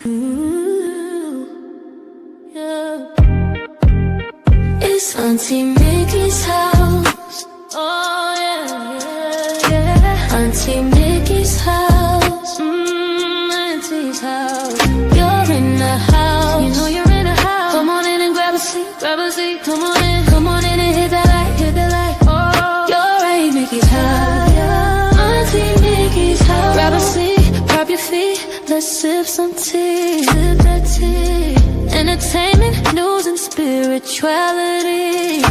Ooh, yeah. It's Auntie Mickey's house. Oh yeah, yeah, yeah. Auntie Mickey's house. Auntie's house. You're in the house. You know you're in the house. Come on in and grab a seat, grab a seat. Come on in and hit that light, hit that light. Oh, you're at Mickey's house. Auntie Mickey's house. Grab a seat, prop your feet. Let's sip some tea, sip that tea. Entertainment, news, and spirituality.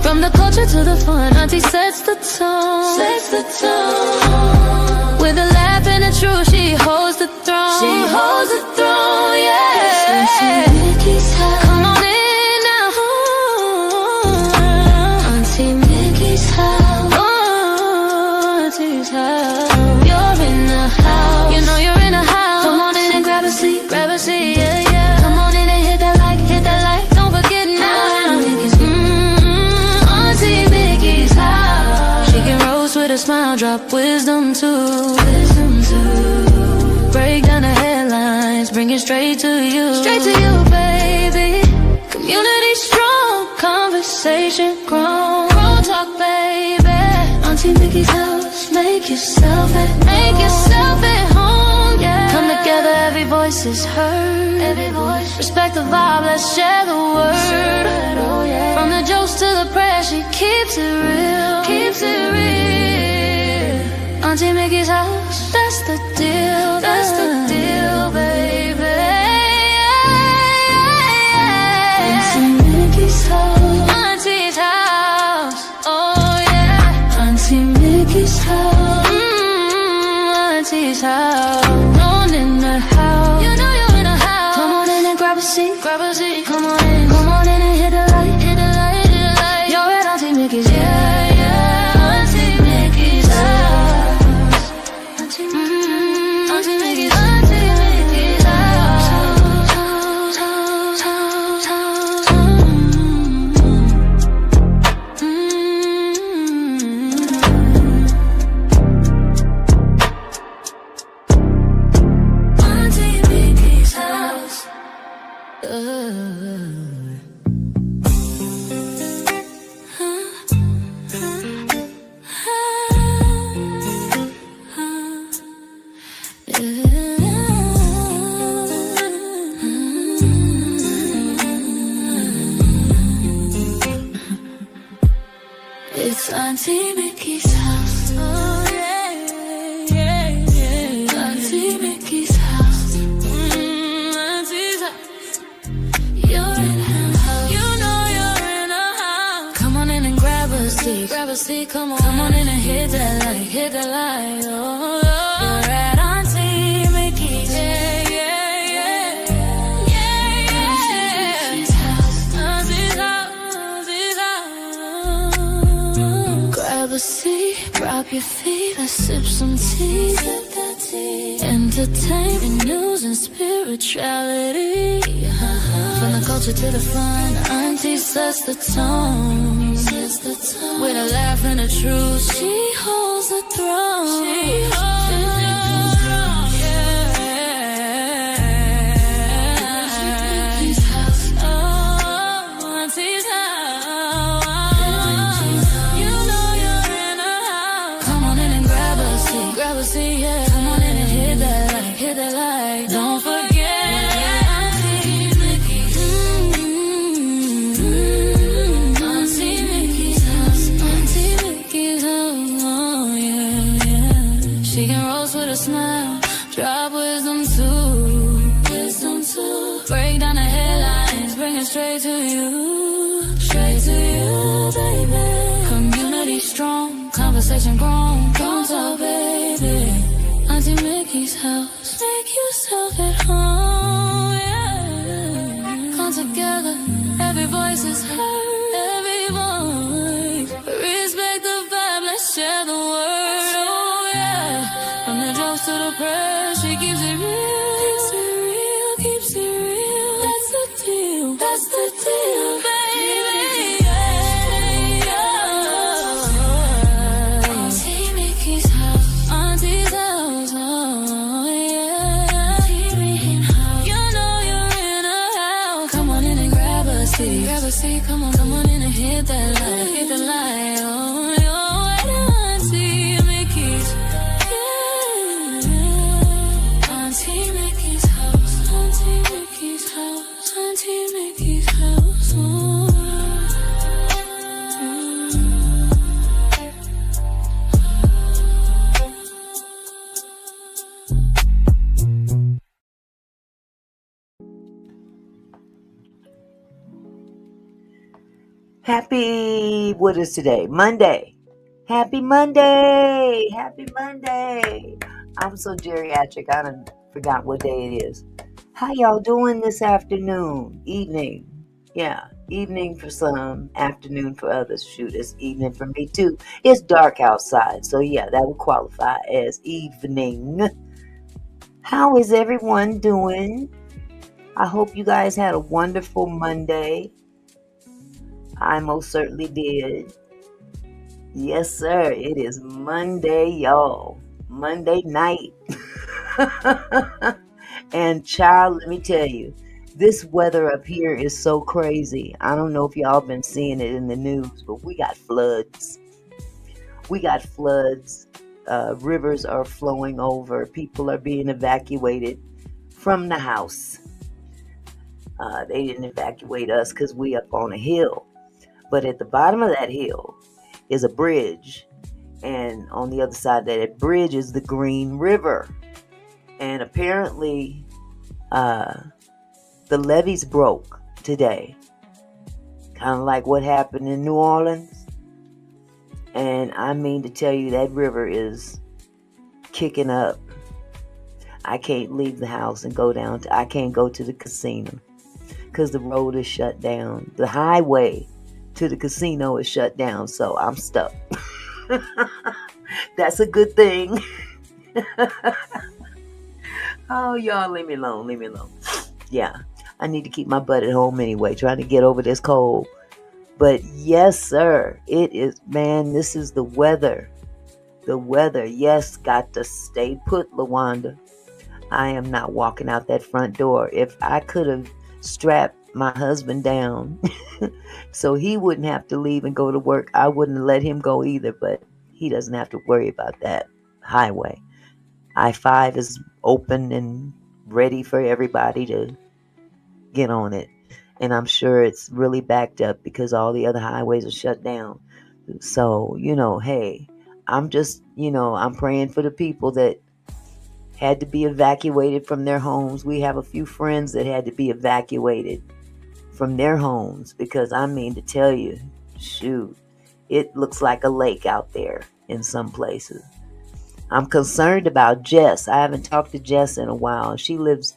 From the culture to the fun, Auntie sets the tone. Sets the tone. With a laugh and a truth, she holds the throne. She holds the throne, yeah. Auntie Mickey's house. Come on in now. Auntie Mickey's house. Auntie's house. You're in the house. You know you're in the house. Come on in and grab a seat, yeah, yeah. Come on in and hit that like, don't forget now. Auntie Mickey's house. She can roast with a smile, drop wisdom too. Break down the headlines, bring it straight to you. Straight to you, baby. Community strong, conversation grown. Grown talk, baby. Auntie Mickey's house, make yourself at home, yeah. Come together, every voice is heard. Every voice, respect the vibe, let's share the word. Oh, yeah. From the jokes to the prayers, she keeps it real. Keeps it real. Auntie Mickey's house, that's the deal. That's the deal, baby. Auntie Mickey's house. Auntie's house. Oh yeah. Auntie Mickey's house. Auntie's house. On in the house. You know you're in the house. Come on in and grab a seat. Grab a seat. Come on in and hit the light. Hit the light. Hit the light. You're at Auntie Mickey's. Yeah, yeah. Auntie Mickey's house. Auntie Mickey's. Auntie Mickey's house. Auntie Mickey's house. It's Auntie Mickey's house. Oh yeah, yeah, yeah. Auntie Mickey's house. Auntie's house. You're in her house. You know you're in her house. Come on in and grab a seat. Grab a seat, come on in and hit that light. Hit that light. Oh, you're at Auntie Mickey's. Yeah, yeah, yeah. Yeah, yeah. Auntie's house. Auntie's house. Auntie's house. Grab a seat, drop your feet, let's sip some tea. Sip that tea. Entertainment, news, and spirituality. From the culture to the fun, Auntie sets the tone. Sets the tone. With a laugh and a truth, she holds the throne. She holds the throne. Yeah. Auntie's house. Oh, Auntie's house. You know you're in her house. Come on in and grab a seat. Grab a seat, yeah. Come on in and hit that light. Hit that light. Don't forget. Auntie Mickey's. Auntie Mickey's house. Auntie Mickey's house. Oh yeah, yeah. She can roast with a smile. Drop wisdom too. Wisdom too. Break down the headlines. Bring it straight to you. Straight to you, baby. Community strong. Conversation grown. Don't talk, baby. Auntie Mickey's house. Make yourself at home, yeah. Come together, every voice is heard. Every voice. Respect the vibe, let's share the word, oh yeah. From the jokes to the prayers, she keeps it real. Keeps it real, keeps it real. That's the deal, that's the deal, baby. Auntie Mickey's house. Auntie's house, oh yeah. Auntie Mickey's house. What is today? Monday. Happy Monday. Happy Monday. I'm so geriatric. I done forgot what day it is. How y'all doing this afternoon? Evening. Yeah. Evening for some, afternoon for others. Shoot, it's evening for me too. It's dark outside. So yeah, that would qualify as evening. How is everyone doing? I hope you guys had a wonderful Monday. I most certainly did. Yes, sir. It is Monday, y'all. Monday night. And child, let me tell you, this weather up here is so crazy. I don't know if y'all been seeing it in the news, but we got floods. We got floods. Rivers are flowing over. People are being evacuated from the house. They didn't evacuate us because we up on a hill. But at the bottom of that hill is a bridge. And on the other side of that bridge is the Green River. And apparently, the levees broke today. Kind of like what happened in New Orleans. And I mean to tell you, that river is kicking up. I can't leave the house and I can't go to the casino because the road is shut down. The highway to the casino is shut down, so I'm stuck. That's a good thing. Oh, y'all, leave me alone. Yeah, I need to keep my butt at home anyway, trying to get over this cold. But yes, sir, it is, man, this is the weather. The weather, yes, got to stay put, LaWanda. I am not walking out that front door. If I could have strapped my husband down so he wouldn't have to leave and go to work, I wouldn't have let him go either, but he doesn't have to worry about that highway. I-5 is open and ready for everybody to get on it. And I'm sure it's really backed up because all the other highways are shut down. So, hey, I'm just, I'm praying for the people that had to be evacuated from their homes. We have a few friends that had to be evacuated from their homes because I mean to tell you, shoot, it looks like a lake out there in some places. I'm concerned about Jess. I haven't talked to Jess in a while. She lives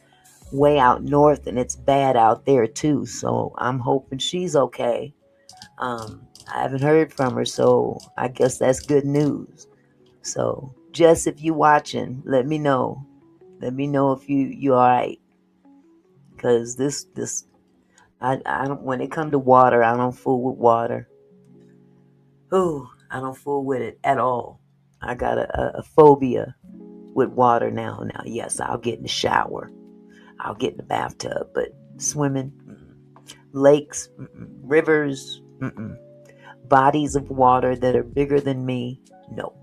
way out north and it's bad out there too. So I'm hoping she's okay. I haven't heard from her, so I guess that's good news. So Jess, if you watching, let me know. Let me know if you all right. Cause I don't, when it come to water, I don't fool with water. Ooh, I don't fool with it at all. I got a phobia with water now. Now, yes, I'll get in the shower. I'll get in the bathtub, but swimming, lakes, rivers, bodies of water that are bigger than me, no.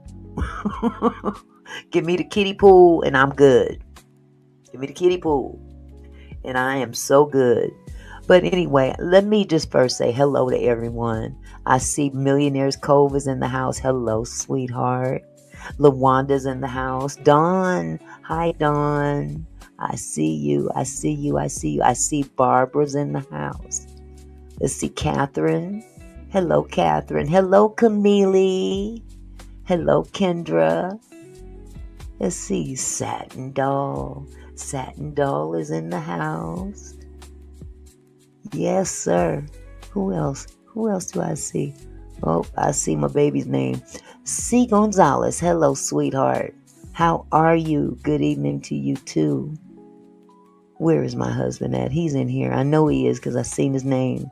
Give me the kiddie pool and I'm good. Give me the kiddie pool and I am so good. But anyway, let me just first say hello to everyone. I see Millionaires Cove is in the house. Hello, sweetheart. LaWanda's in the house. Dawn. Hi, Dawn. I see you. I see Barbara's in the house. Let's see Catherine. Hello, Catherine. Hello, Camille. Hello, Kendra. Let's see, Satin Doll. Satin Doll is in the house. Yes, sir. Who else? Who else do I see? Oh, I see my baby's name. C. Gonzalez. Hello, sweetheart. How are you? Good evening to you, too. Where is my husband at? He's in here. I know he is because I've seen his name.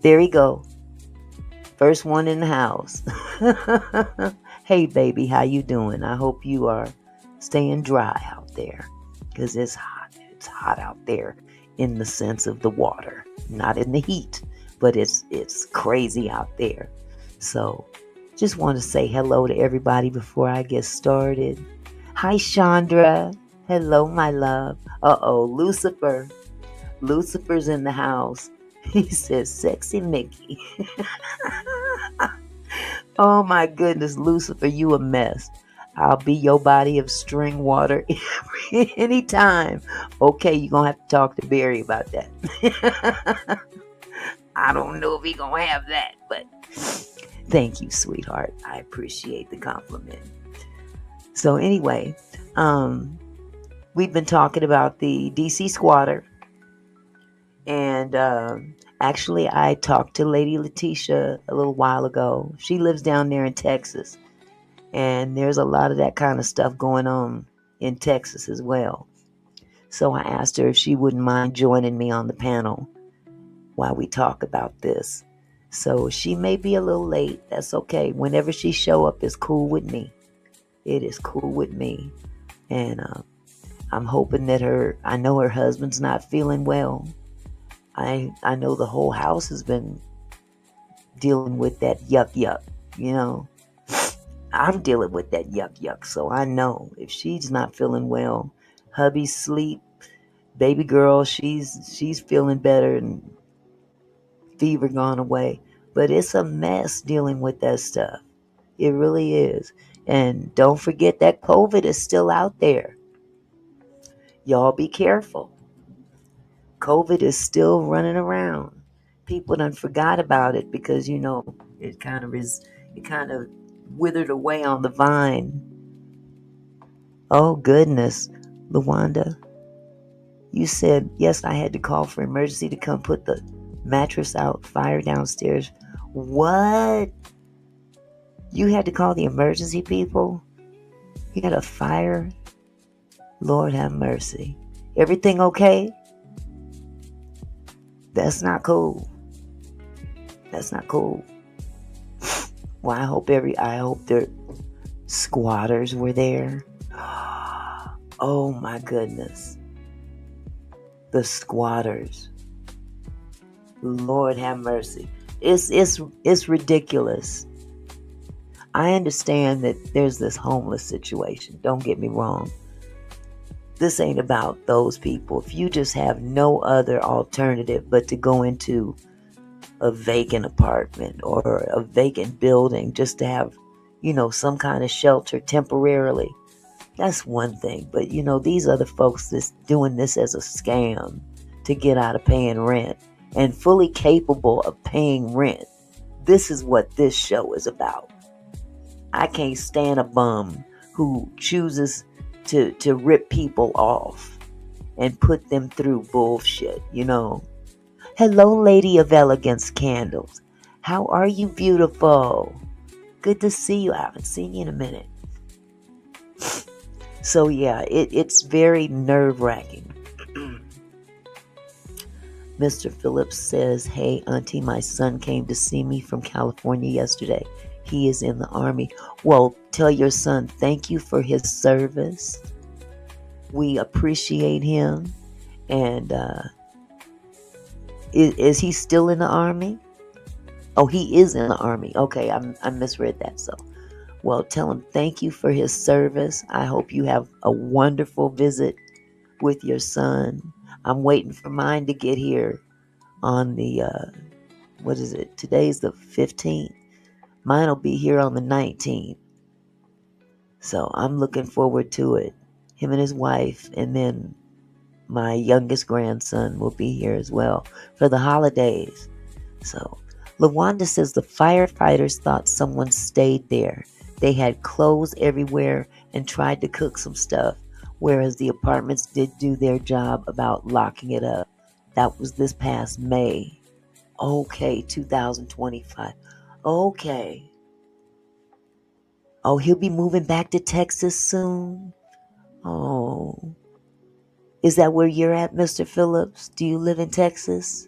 There he go. First one in the house. Hey, baby, how you doing? I hope you are staying dry out there because it's hot. It's hot out there in the sense of the water, not in the heat, but it's crazy out there. So just want to say hello to everybody before I get started. Hi, Chandra. Hello, my love. Uh-oh, Lucifer. Lucifer's in the house. He says, sexy Mickey. Oh, my goodness, Lucifer, you a mess. I'll be your body of string water anytime. Okay, you're going to have to talk to Barry about that. I don't know if he gonna have that, but thank you, sweetheart. I appreciate the compliment. So anyway, we've been talking about the DC squatter, and actually, I talked to Lady Latesha a little while ago. She lives down there in Texas, and there's a lot of that kind of stuff going on in Texas as well. So I asked her if she wouldn't mind joining me on the panel while we talk about this. So she may be a little late. That's okay. Whenever she show up, it's cool with me. It is cool with me. And I'm hoping that I know her husband's not feeling well. I know the whole house has been dealing with that yuck yuck, you know. I'm dealing with that yuck yuck. So I know if she's not feeling well, hubby's sleep, baby girl, she's feeling better and fever gone away. But it's a mess dealing with that stuff. It really is. And don't forget that COVID is still out there. Y'all be careful. COVID is still running around. People done forgot about it because, it kind of withered away on the vine. Oh goodness, Lawanda, you said, yes, I had to call for emergency to come put the mattress out, fire downstairs. What? You had to call the emergency people? You had a fire? Lord have mercy. Everything okay? That's not cool. That's not cool. Well, I hope their squatters were there. Oh my goodness. The squatters. Lord have mercy. It's ridiculous. I understand that there's this homeless situation. Don't get me wrong. This ain't about those people. If you just have no other alternative but to go into a vacant apartment or a vacant building just to have, some kind of shelter temporarily, that's one thing. But, these other folks that's doing this as a scam to get out of paying rent and fully capable of paying rent. This is what this show is about. I can't stand a bum who chooses to rip people off and put them through bullshit, Hello, Lady of Elegance Candles. How are you, beautiful? Good to see you. I haven't seen you in a minute. So yeah, it's very nerve-wracking. Mr. Phillips says, hey, Auntie, my son came to see me from California yesterday. He is in the Army. Well, tell your son thank you for his service. We appreciate him. And is he still in the Army? Oh, he is in the Army. Okay, I misread that. So, well, tell him thank you for his service. I hope you have a wonderful visit with your son. I'm waiting for mine to get here on the, what is it? Today's the 15th. Mine will be here on the 19th. So I'm looking forward to it. Him and his wife, and then my youngest grandson will be here as well for the holidays. So LaWanda says the firefighters thought someone stayed there. They had clothes everywhere and tried to cook some stuff, whereas the apartments did do their job about locking it up. That was this past May. Okay, 2025. Okay. Oh, he'll be moving back to Texas soon? Oh. Is that where you're at, Mr. Phillips? Do you live in Texas?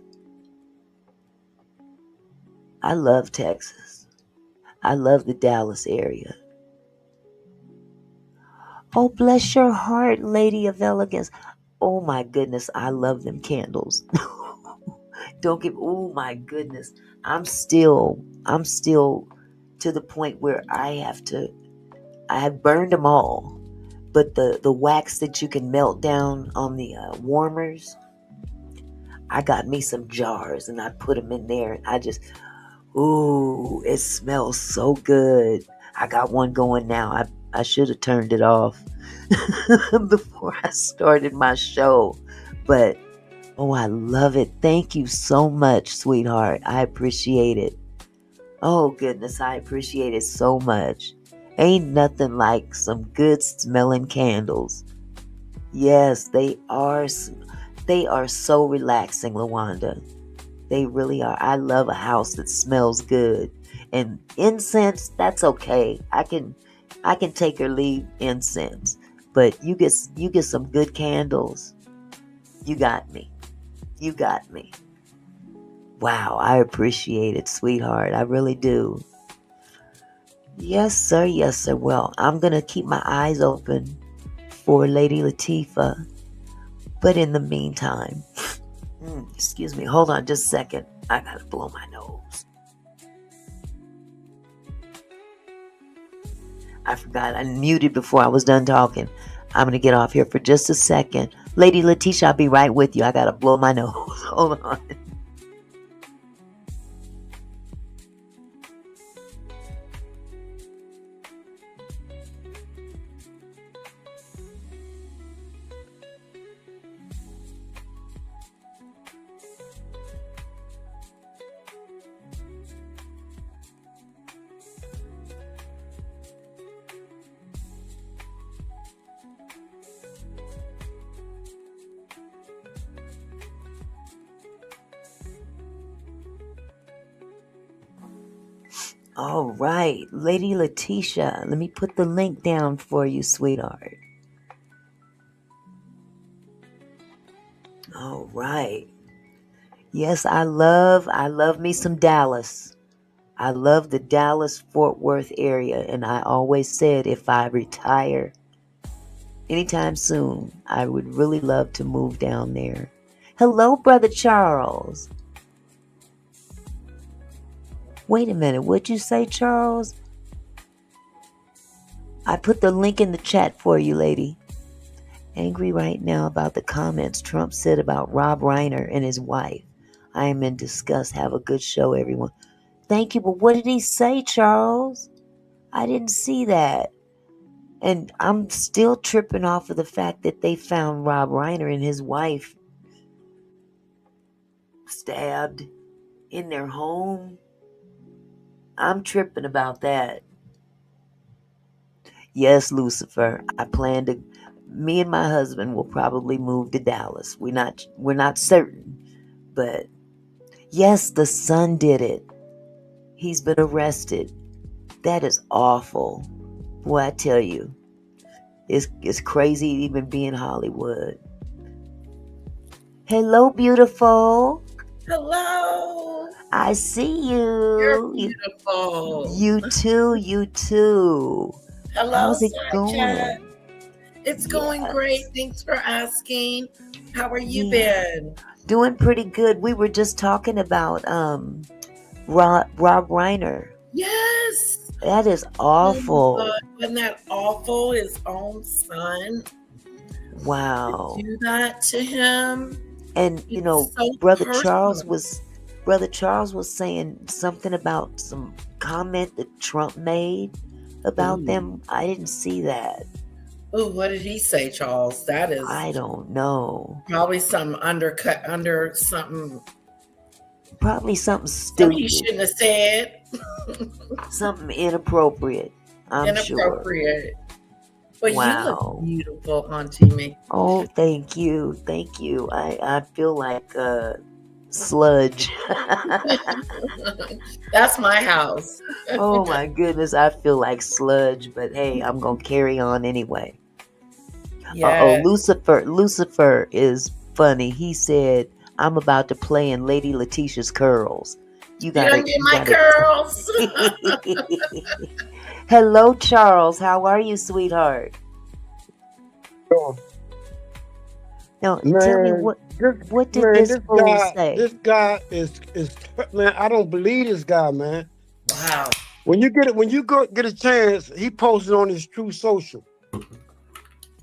I love Texas. I love the Dallas area. Oh, bless your heart, Lady of Elegance. Oh my goodness, I love them candles. Oh my goodness. I'm still to the point where I have burned them all. But the wax that you can melt down on the warmers, I got me some jars and I put them in there, and it smells so good. I got one going now. I should have turned it off before I started my show, but Oh, I love it. Thank you so much, sweetheart. I appreciate it. Oh, goodness, I appreciate it so much. Ain't nothing like some good smelling candles. Yes, they are. They are so relaxing, Lawanda. They really are. I love a house that smells good. And incense, that's okay. I can take or leave incense. But you get some good candles. You got me. You got me. Wow, I appreciate it, sweetheart. I really do. Yes, sir. Yes, sir. Well, I'm going to keep my eyes open for Lady Latifah. But in the meantime, excuse me, hold on just a second. I got to blow my nose. I forgot. I muted before I was done talking. I'm going to get off here for just a second. Lady Letitia, I'll be right with you. I got to blow my nose. Hold on. All right, Lady Letitia, let me put the link down for you, sweetheart. All right. Yes, I love me some Dallas. I love the Dallas Fort Worth area, and I always said if I retire anytime soon, I would really love to move down there. Hello, Brother Charles. Wait a minute, what'd you say, Charles? I put the link in the chat for you, lady. Angry right now about the comments Trump said about Rob Reiner and his wife. I am in disgust. Have a good show, everyone. Thank you, but what did he say, Charles? I didn't see that. And I'm still tripping off of the fact that they found Rob Reiner and his wife stabbed in their home. I'm tripping about that. Yes, Lucifer. I plan to. Me and my husband will probably move to Dallas. We're not certain, but yes, the son did it. He's been arrested. That is awful. Boy, I tell you, it's crazy to even be in Hollywood. Hello, beautiful. Hello. I see You're you. beautiful. You too. You too. Hello, How's it Side going? Chat. It's going great. Yes. Thanks for asking. How are you Yeah. been? Doing pretty good. We were just talking about Rob Reiner. Yes. That is Oh my awful. God. Wasn't that awful? His own son Wow. do that to him. And It's so Brother Charles personal. was saying something about some comment that Trump made about them. I didn't see that. Oh, what did he say, Charles? That is I don't know. probably some undercut under something Probably something he stupid, shouldn't have said. something inappropriate. I'm sure. Inappropriate. But you look Wow. beautiful, Auntie Mickey. Oh, thank you. Thank you. I feel like sludge. That's my house. Oh my goodness, I feel like sludge, but hey, I'm going to carry on anyway. Uh-oh, Yeah. Lucifer is funny. He said, "I'm about to play in Lady Letitia's curls." You You got don't to get my curls. Hello, Charles. How are you, sweetheart? Oh, Now, tell me man, what did this fool say? this guy is man. I don't believe this guy, man. Wow. When you go get a chance, he posted on his True Social.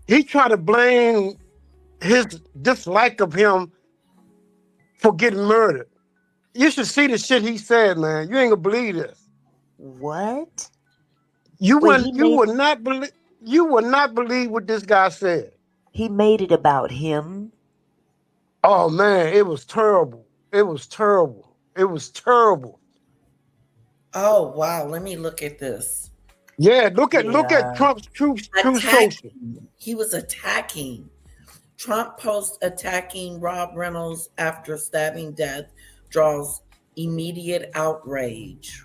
He tried to blame his dislike of him for getting murdered. You should see the shit he said, man. You ain't gonna believe this. What? You Wait, wouldn't. You would not believe. You would not believe what this guy said. he made it about him? Oh man, it was terrible. It was terrible. It was terrible. Oh wow, let me look at this. Yeah, look at Yeah. Trump's true social. Attacking. He was attacking. Trump post attacking Rob Reynolds after stabbing death draws immediate outrage.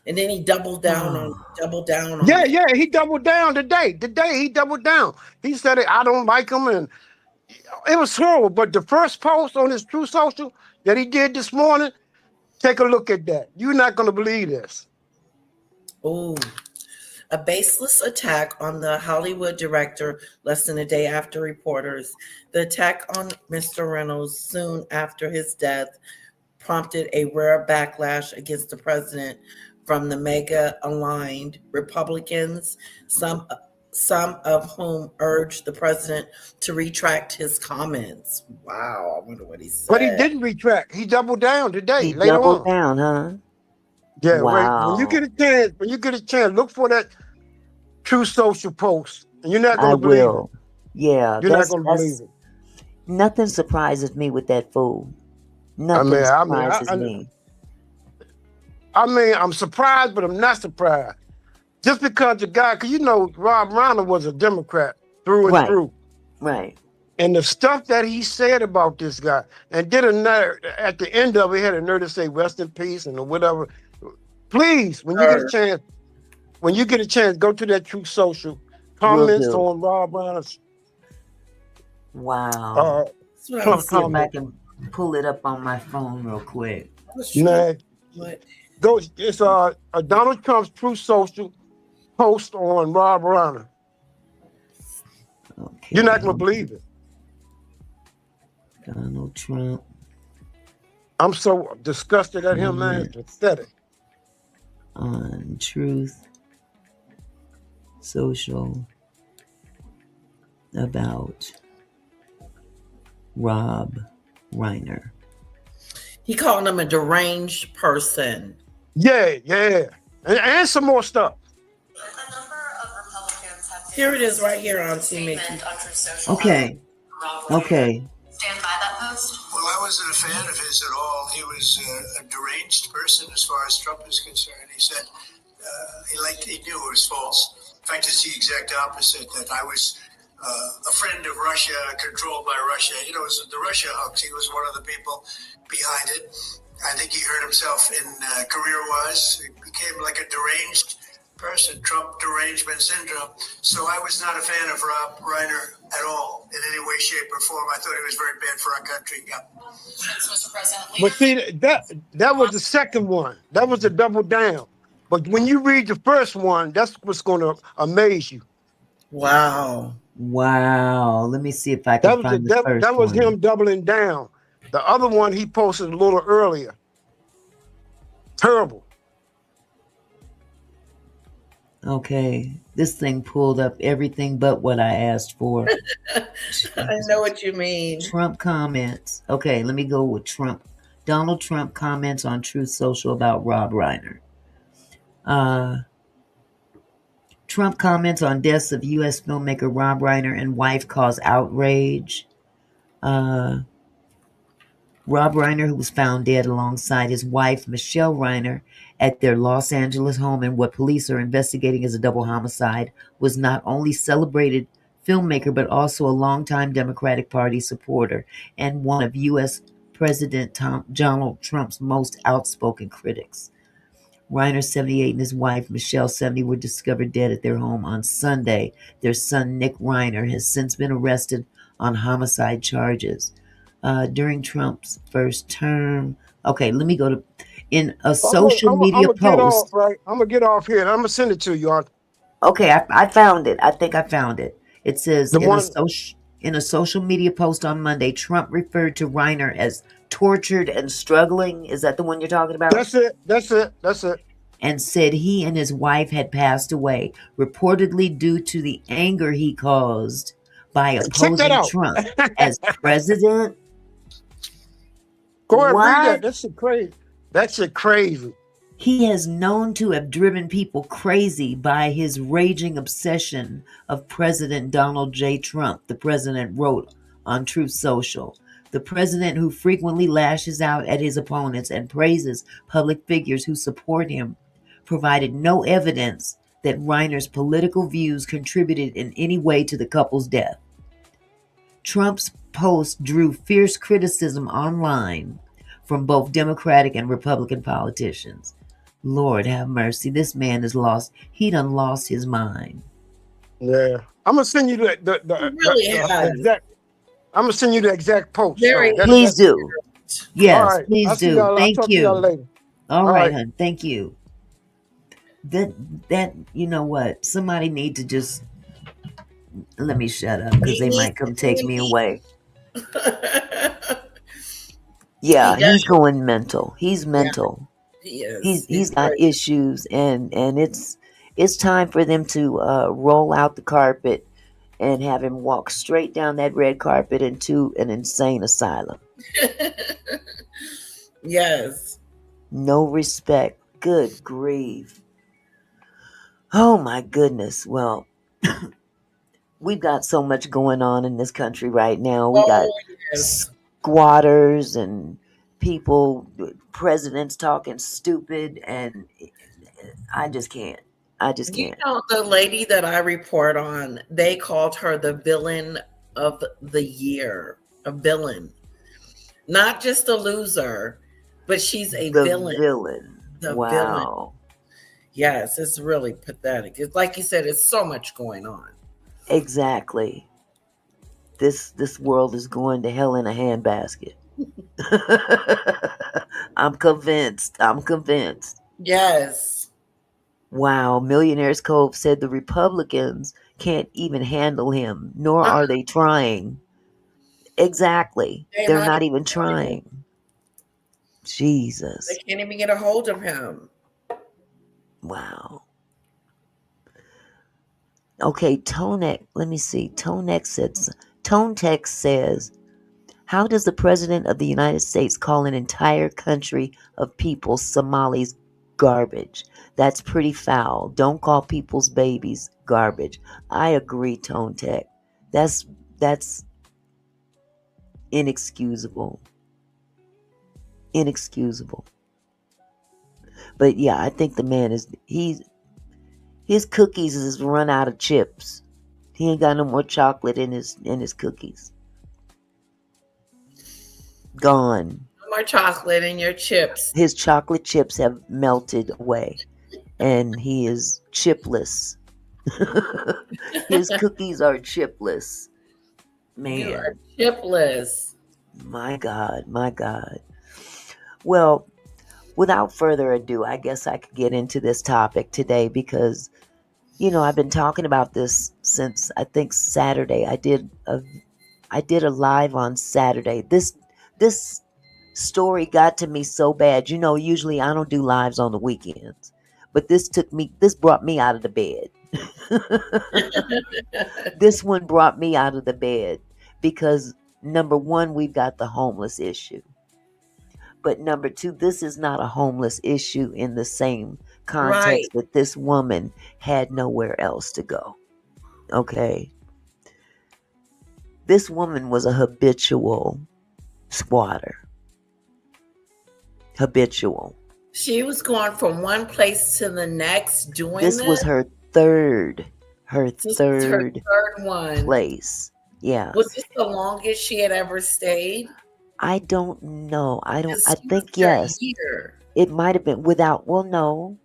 And then he doubled down on Yeah, it. yeah, he doubled down today. Today he doubled down. He said I don't like him, and it was horrible. But the first post on his true social that he did this morning, take a look at that. You're not gonna believe this. Ooh. A baseless attack on the Hollywood director less than a day after reporters. The attack on Mr. Reynolds soon after his death prompted a rare backlash against the president from the mega-aligned Republicans, some of whom urged the president to retract his comments. Wow, I wonder what he said. But he didn't retract. He doubled down today. He Later doubled on. down, huh? Yeah, wait. Wow. When you get a chance, look for that true social post, and you're not I gonna believe it. will. Yeah, You're not gonna believe it. nothing surprises me with that fool. Nothing surprises me. I mean, I'm surprised, but I'm not surprised. Just because the guy, because you know, Rob Reiner was a Democrat through and through. Right. And the stuff that he said about this guy, and did another at the end of it, he had a nerve to say "rest in peace" and whatever. Please, when you get a chance, go to that True Social comments on Rob Reiner's. Wow. Trump see if I can pull it up on my phone real quick. Nah, go. It's Donald Trump's True Social post on Rob Reiner. Okay. You're not gonna believe it. Donald Trump. I'm so disgusted at him, man. It's pathetic. On Truth Social about Rob Reiner. He called him a deranged person. Yeah, and some more stuff. Here it is, right here on Team Mickey. Okay. Stand by that post? Well, I wasn't a fan of his at all. He was a deranged person as far as Trump is concerned. He said he knew it was false. In fact, it's the exact opposite, that I was a friend of Russia, controlled by Russia. You know, it was the Russia hoax. He was one of the people behind it. I think he hurt himself in career-wise. He became like a deranged person, Trump derangement syndrome. So I was not a fan of Rob Reiner at all, in any way, shape, or form. I thought he was very bad for our country. Yeah. Mr. President. But see, that was the second one. That was the double down. But when you read the first one, that's what's going to amaze you. Wow. Let me see if I can find the first one. That was him doubling down. The other one he posted a little earlier. Terrible. Okay, this thing pulled up everything but what I asked for. I know what you mean. Trump comments. Okay, let me go with Trump. Donald Trump comments on Truth Social about Rob Reiner. Trump comments on deaths of U.S. filmmaker Rob Reiner and wife cause outrage. Rob Reiner, who was found dead alongside his wife, Michelle Reiner, at their Los Angeles home in what police are investigating as a double homicide, was not only celebrated filmmaker, but also a longtime Democratic Party supporter and one of U.S. President Donald Trump's most outspoken critics. Reiner, 78, and his wife, Michelle, 70, were discovered dead at their home on Sunday. Their son, Nick Reiner, has since been arrested on homicide charges. During Trump's first term. Okay, let me go to in a social media post. I'm gonna get off here and I'm gonna send it to you. Okay, I found it. I think I found it. It says in a social media post on Monday, Trump referred to Reiner as tortured and struggling. Is that the one you're talking about? That's it. And said he and his wife had passed away, reportedly due to the anger he caused by opposing Trump as president. Go ahead, read that. That's crazy. He has known to have driven people crazy by his raging obsession of President Donald J. Trump, the president wrote on Truth Social. The president, who frequently lashes out at his opponents and praises public figures who support him, provided no evidence that Reiner's political views contributed in any way to the couple's death. Trump's post drew fierce criticism online from both Democratic and Republican politicians. Lord have mercy, this man is lost. He done lost his mind. Yeah. I'm gonna send you the exact. I'm gonna send you the exact post. Please do. Yes, all right. please do. I'll Thank talk you. to y'all later. All right, hon. Thank you. That you know what? Somebody need to just let me shut up because they might come take me away. Yeah, he's going mental. He's mental. Yeah, he is. He's got issues, and it's time for them to roll out the carpet and have him walk straight down that red carpet into an insane asylum. Yes. No respect. Good grief. Oh my goodness. Well, we've got so much going on in this country right now. We got squatters and people, presidents talking stupid, and I just can't. You know, the lady that I report on, they called her the villain of the year. A villain. Not just a loser, but she's a villain. The villain. Yes, it's really pathetic. It's like you said, it's so much going on. Exactly. This world is going to hell in a handbasket. I'm convinced. Yes. Wow. Millionaires Cove said the Republicans can't even handle him, nor are they trying. Exactly. They're not even trying. Jesus. They can't even get a hold of him. Wow. Okay, Tonex, let me see. Tonex says, how does the President of the United States call an entire country of people Somalis garbage? That's pretty foul. Don't call people's babies garbage. I agree, Tonex. That's inexcusable. Inexcusable. But yeah, I think the man his cookies is run out of chips. He ain't got no more chocolate in his cookies. Gone. No more chocolate in your chips. His chocolate chips have melted away, and he is chipless. His cookies are chipless. Man. You are chipless. My God. Well, without further ado, I guess I could get into this topic today because, you know, I've been talking about this since I think Saturday. I did a live on Saturday. This story got to me so bad. You know, usually I don't do lives on the weekends, but this brought me out of the bed. This one brought me out of the bed because number one, we've got the homeless issue. But number two, this is not a homeless issue in the same context that this woman had nowhere else to go. Okay. This woman was a habitual squatter. Habitual. She was going from one place to the next doing this. This was her third one. Place. Yeah. Was this the longest she had ever stayed? I don't know. I think yes. It might have been no.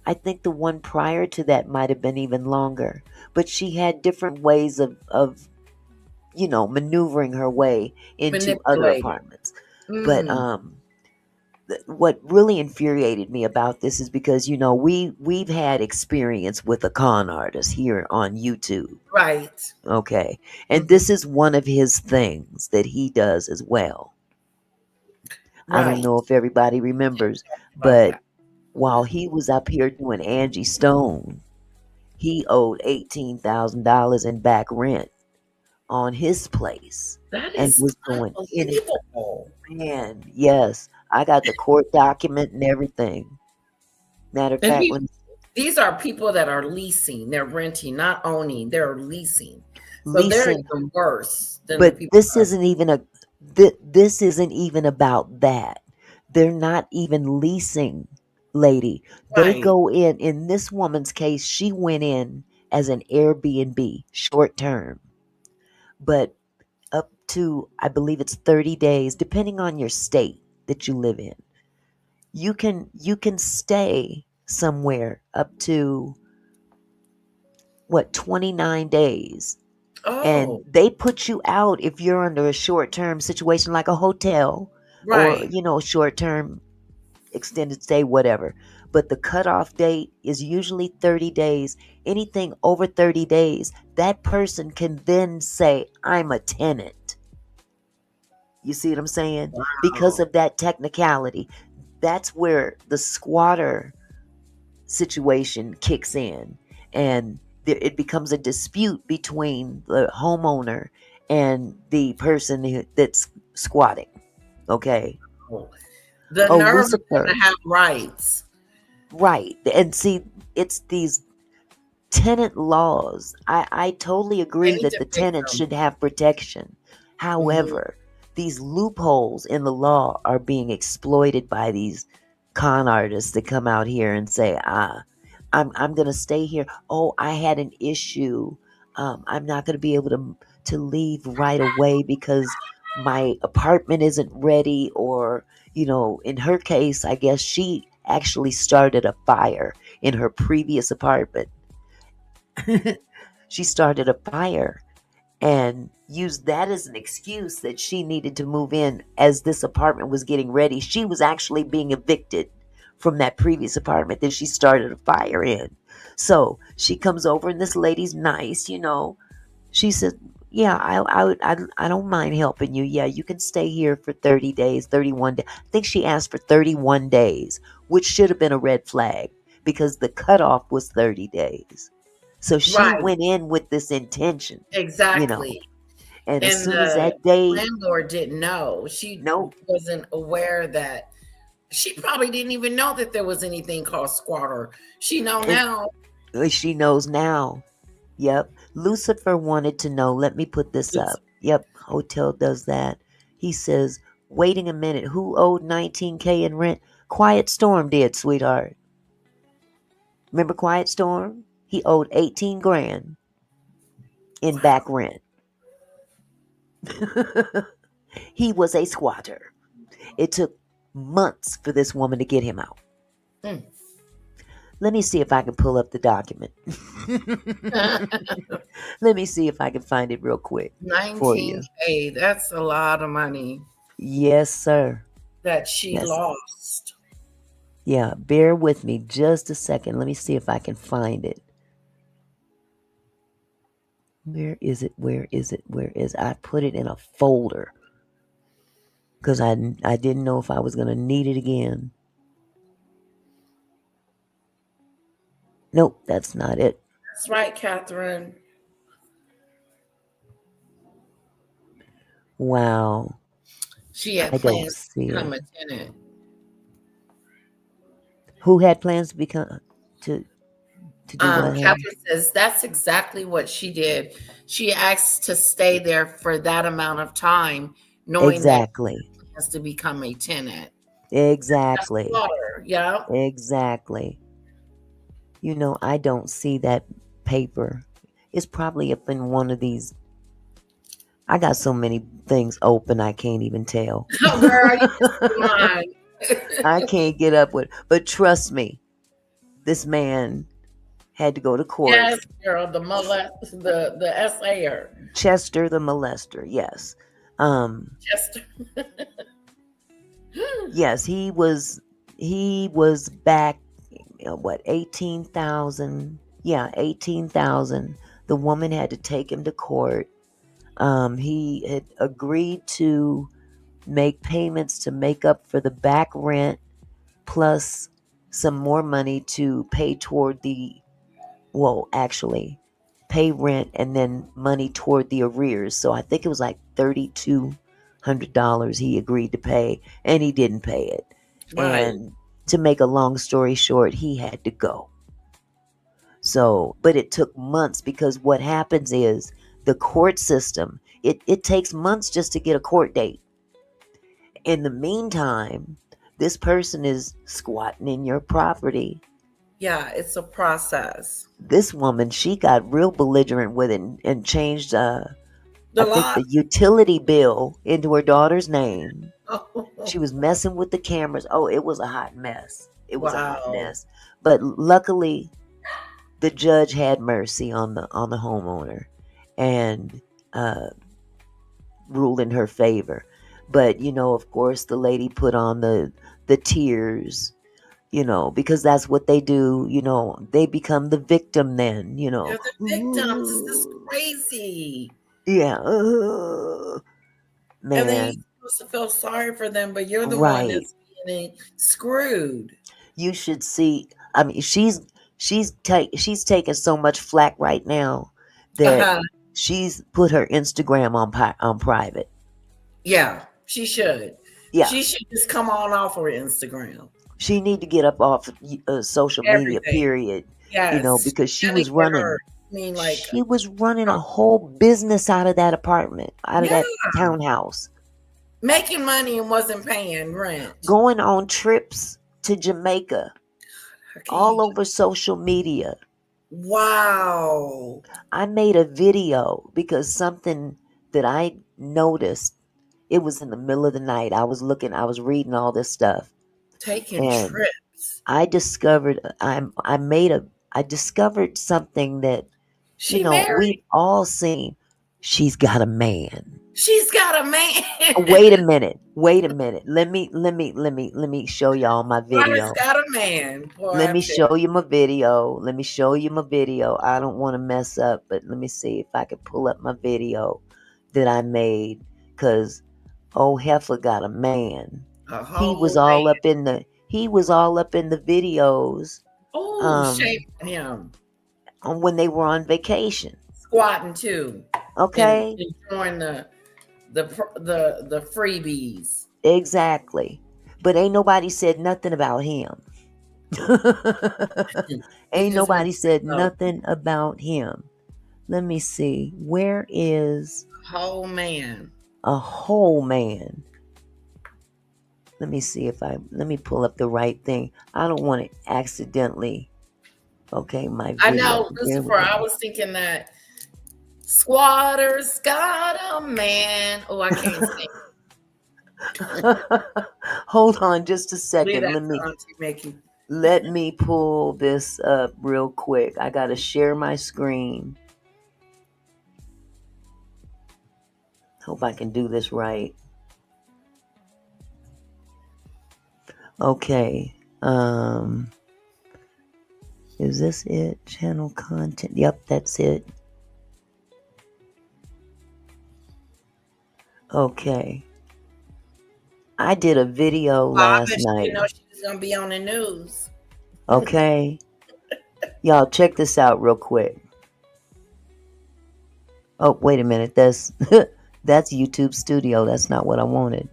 I think the one prior to that might have been even longer. But she had different ways of you know, maneuvering her way into other apartments. But what really infuriated me about this is because, you know, we've had experience with a con artist here on YouTube. Right. Okay. And this is one of his things that he does as well. Right. I don't know if everybody remembers, but while he was up here doing Angie Stone, he owed $18,000 in back rent on his place. That is was going unbelievable. Man, yes. I got the court document and everything. Matter of fact, these are people that are leasing, they're renting, not owning, they're leasing. So they're leasing. even worse than the But people. this isn't even about that. They're not even leasing, lady. They Right. go in this woman's case, she went in as an Airbnb, short term. But up to, I believe it's 30 days, depending on your state that you live in. You can stay somewhere up to what, 29 days. And Oh, they put you out if you're under a short-term situation like a hotel or, right. short-term extended stay, whatever. But the cutoff date is usually 30 days. Anything over 30 days, that person can then say, I'm a tenant. You see what I'm saying? Because Wow. of that technicality. That's where the squatter situation kicks in, and it becomes a dispute between the homeowner and the person that's squatting. Okay. The Oh, nerve of them to Lucifer. have rights. Right. And see, it's these tenant laws. I totally They agree need that to the fix tenants them. should have protection. Mhm. However, these loopholes in the law are being exploited by these con artists that come out here and say, I'm gonna stay here. Oh, I had an issue. I'm not gonna be able to leave right away because my apartment isn't ready, or in her case, I guess she actually started a fire in her previous apartment. She started a fire and used that as an excuse that she needed to move in as this apartment was getting ready. She was actually being evicted from that previous apartment that she started a fire in. So she comes over, and this lady's nice. She said, yeah, I don't mind helping you. Yeah, you can stay here for 30 days, 31 days. I think she asked for 31 days, which should have been a red flag because the cutoff was 30 days. So she Right. went in with this intention, you know. Exactly. And as And soon as the that day, landlord didn't know. She nope, wasn't aware that she probably didn't even know that there was anything called squatter. She know and now. she knows now. Yep. Lucifer wanted to know. Let me put this It's up. Yep. Hotel does that. He says, waiting a minute. Who owed 19K in rent? Quiet Storm did, sweetheart. Remember Quiet Storm? He owed 18 grand in back wow. rent. He was a squatter. It took months for this woman to get him out. Mm. Let me see if I can pull up the document. Let me see if I can find it real quick for you. 19K. That's a lot of money Yes, sir. that she Yes. lost. Yeah, bear with me just a second. Let me see if I can find it. Where is it? Where is it? Where is it? I put it in a folder because I didn't know if I was going to need it again. Nope, that's not it. That's right, Catherine. Wow, She had I don't plans see to become it. a tenant. Who had plans to become to to do what, honey? Catherine says that's exactly what she did. She asked to stay there for that amount of time, knowing that Exactly. she has to become a tenant. That's Exactly. water. Yeah. Exactly. I don't see that paper. It's probably up in one of these. I got so many things open I can't even tell. Oh, girl, you just lying. I can't get up with. But trust me, this man had to go to court. Yes, girl, the SAer. Chester the molester. Yes. Um. Just Yes, he was back. What, 18,000? Yeah, 18,000. The woman had to take him to court. He had agreed to make payments to make up for the back rent, plus some more money to pay toward actually pay rent and then money toward the arrears. So I think it was like $3,200 he agreed to pay, and he didn't pay it. right. And to make a long story short, he had to go. So, but it took months because what happens is the court system, it takes months just to get a court date. In the meantime, this person is squatting in your property. Yeah, it's a process. This woman, she got real belligerent with it and changed, The I think, law. the utility bill into her daughter's name. Oh, She was messing with the cameras. Oh, it was a hot mess. It was a hot wow. mess. But luckily, the judge had mercy on the homeowner and ruled in her favor. But of course, the lady put on the tears, because that's what they do. They become the victim then. They're the victims. This is Ooh, crazy. yeah, And then you're man, supposed to feel sorry for them, but you're the one right. that's getting screwed. You should see. I mean, she's taking so much flack right now that Uh-huh. she's put her Instagram on private. Yeah, she should. Yeah, She should just come on off her Instagram. she need to get up off social media. Everything. Period. Yes. Because she Gotta was get her. running. I mean, like, She was running a whole business out of that apartment, out of yeah, that townhouse, making money and wasn't paying rent. going on trips to Jamaica, How can all you- over social media. Wow. I made a video because something that I noticed. It was in the middle of the night. I was reading all this stuff, Taking and trips. I discovered I discovered something that She we've married. all seen. She's got a man. She's got a man. Wait a minute. Let me show y'all my Laura's video. got a man. Boy, Let I me tell show you my video. I don't want to mess up, but let me see if I can pull up my video that I made, because old heifer got a man. a He was whole all man. up in the videos Oh, shame on him. when they were on vacation. Squatting too. Okay? And enjoying the freebies. Exactly. But ain't nobody said nothing about him. Ain't just nobody went said so nothing about him. Let me see. Where is whole man. a whole man? Let me see let me pull up the right thing. I don't want to accidentally. Okay, my video. I know, There we Lucifer. I go. was thinking that squatters got a man. Oh, I can't sing. Hold on just a Leave second. that to Auntie Mickey. Let me pull this up real quick. I gotta share my screen. Hope I can do this right. Okay. Is this it? Channel content. Yep, that's it. Okay. I did a video Well, I last bet you night. didn't know she was gonna be on the news. Okay. Y'all check this out real quick. Oh, wait a minute. That's YouTube Studio. That's not what I wanted.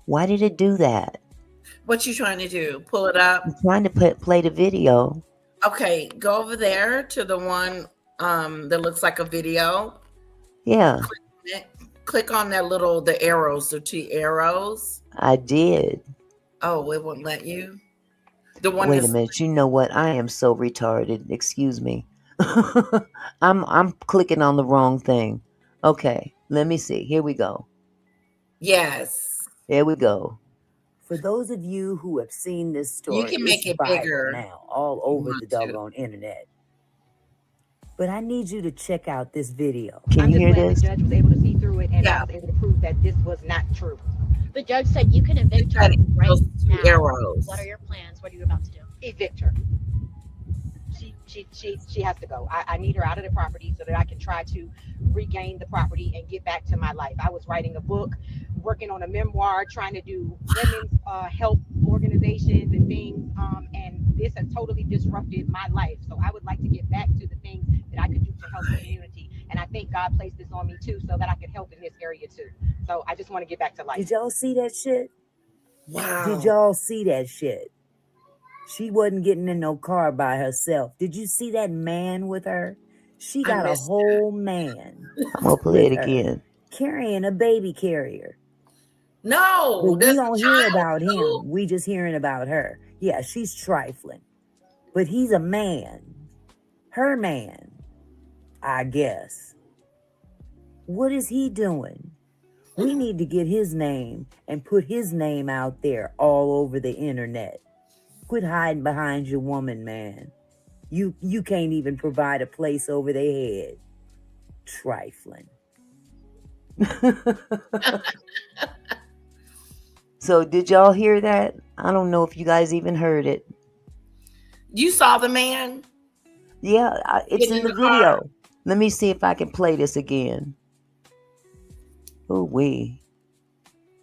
Why did it do that? What you trying to do? Pull it up. I'm trying to play the video. Okay, go over there to the one that looks like a video. Yeah, Click on that the arrows, the two arrows. I did. Oh, it won't let you. The one Wait a that's minute. You know what? I am so retarded. Excuse me. I'm clicking on the wrong thing. Okay, let me see. Here we go. yes. Here we go. For those of you who have seen this story, You can make it's it viral bigger now, all you over want the to. doggone internet. But I need you to check out this video. Can I'm you just hear glad this? the judge was able to see through it, and Yeah. I was able to prove that this was not true. The judge said you can evict her Those right two now. arrows. What are your plans? What are you about to do? Evict her. She has to go. I need her out of the property so that I can try to regain the property and get back to my life. I was writing a book, working on a memoir, trying to do women's health organizations and things, and this has totally disrupted my life. So I would like to get back to the things that I could do to help the community. And I think God placed this on me too, so that I could help in this area too. So I just want to get back to life. Did y'all see that shit? Wow. Did y'all see that shit? She wasn't getting in no car by herself. Did you see that man with her? She I got a missed whole man that. I'm gonna play it with her. again. Carrying a baby carrier. But No, we there's don't a hear child about too. him. We just hearing about her. Yeah, she's trifling. But he's a man. Her man, I guess. What is he doing? We need to get his name and put his name out there all over the internet. Quit hiding behind your woman, man. You can't even provide a place over their head. Trifling. So did y'all hear that? I don't know if you guys even heard it. You saw the man Yeah, it's getting in in the the car? video. Let me see if I can play this again. Oh,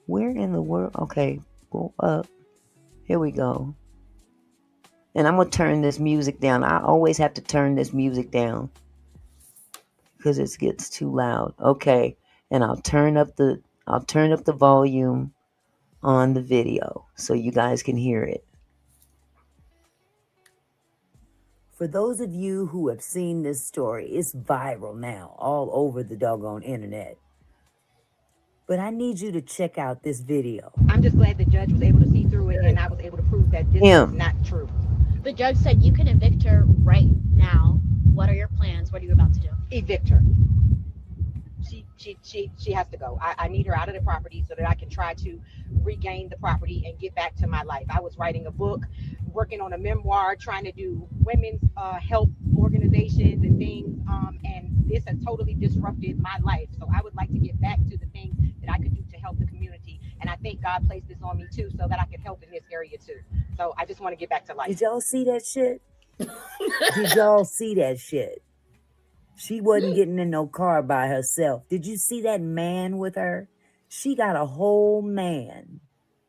where in the world? Okay, go up. Here we go. And I'm gonna turn this music down. I always have to turn this music down because it gets too loud. Okay, and I'll turn up the volume on the video so you guys can hear it. For those of you who have seen this story, it's viral now all over the doggone internet. But I need you to check out this video. I'm just glad the judge was able to see through it and I was able to prove that this was not true. The judge said you can evict her right now. What are your plans? What are you about to do? Evict her. She has to go. I need her out of the property so that I can try to regain the property and get back to my life. I was writing a book, working on a memoir, trying to do women's help organizations and things, and this has totally disrupted my life. So I would like to get back to the things that I could do to help the community. And I think God placed this on me too so that I could help in this area too. So I just want to get back to life. Did y'all see that shit? Did y'all see that shit? She wasn't getting in no car by herself. Did you see that man with her? She got a whole man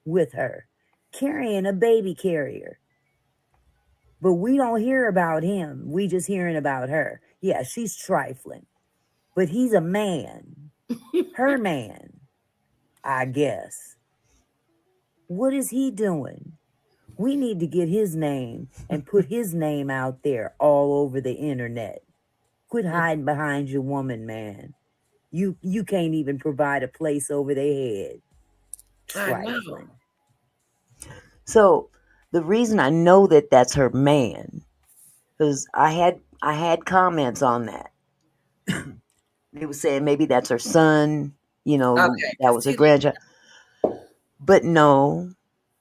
with her, carrying a baby carrier. But we don't hear about him. We just hearing about her. Yeah, she's trifling. But he's a man. Her man, I guess. What is he doing? We need to get his name and put his name out there all over the internet. Quit hiding behind your woman, man. You can't even provide a place over their head. Trifling. So the reason I know that that's her man, because I had comments on that. They were saying maybe that's her son, that was her grandchild. But no,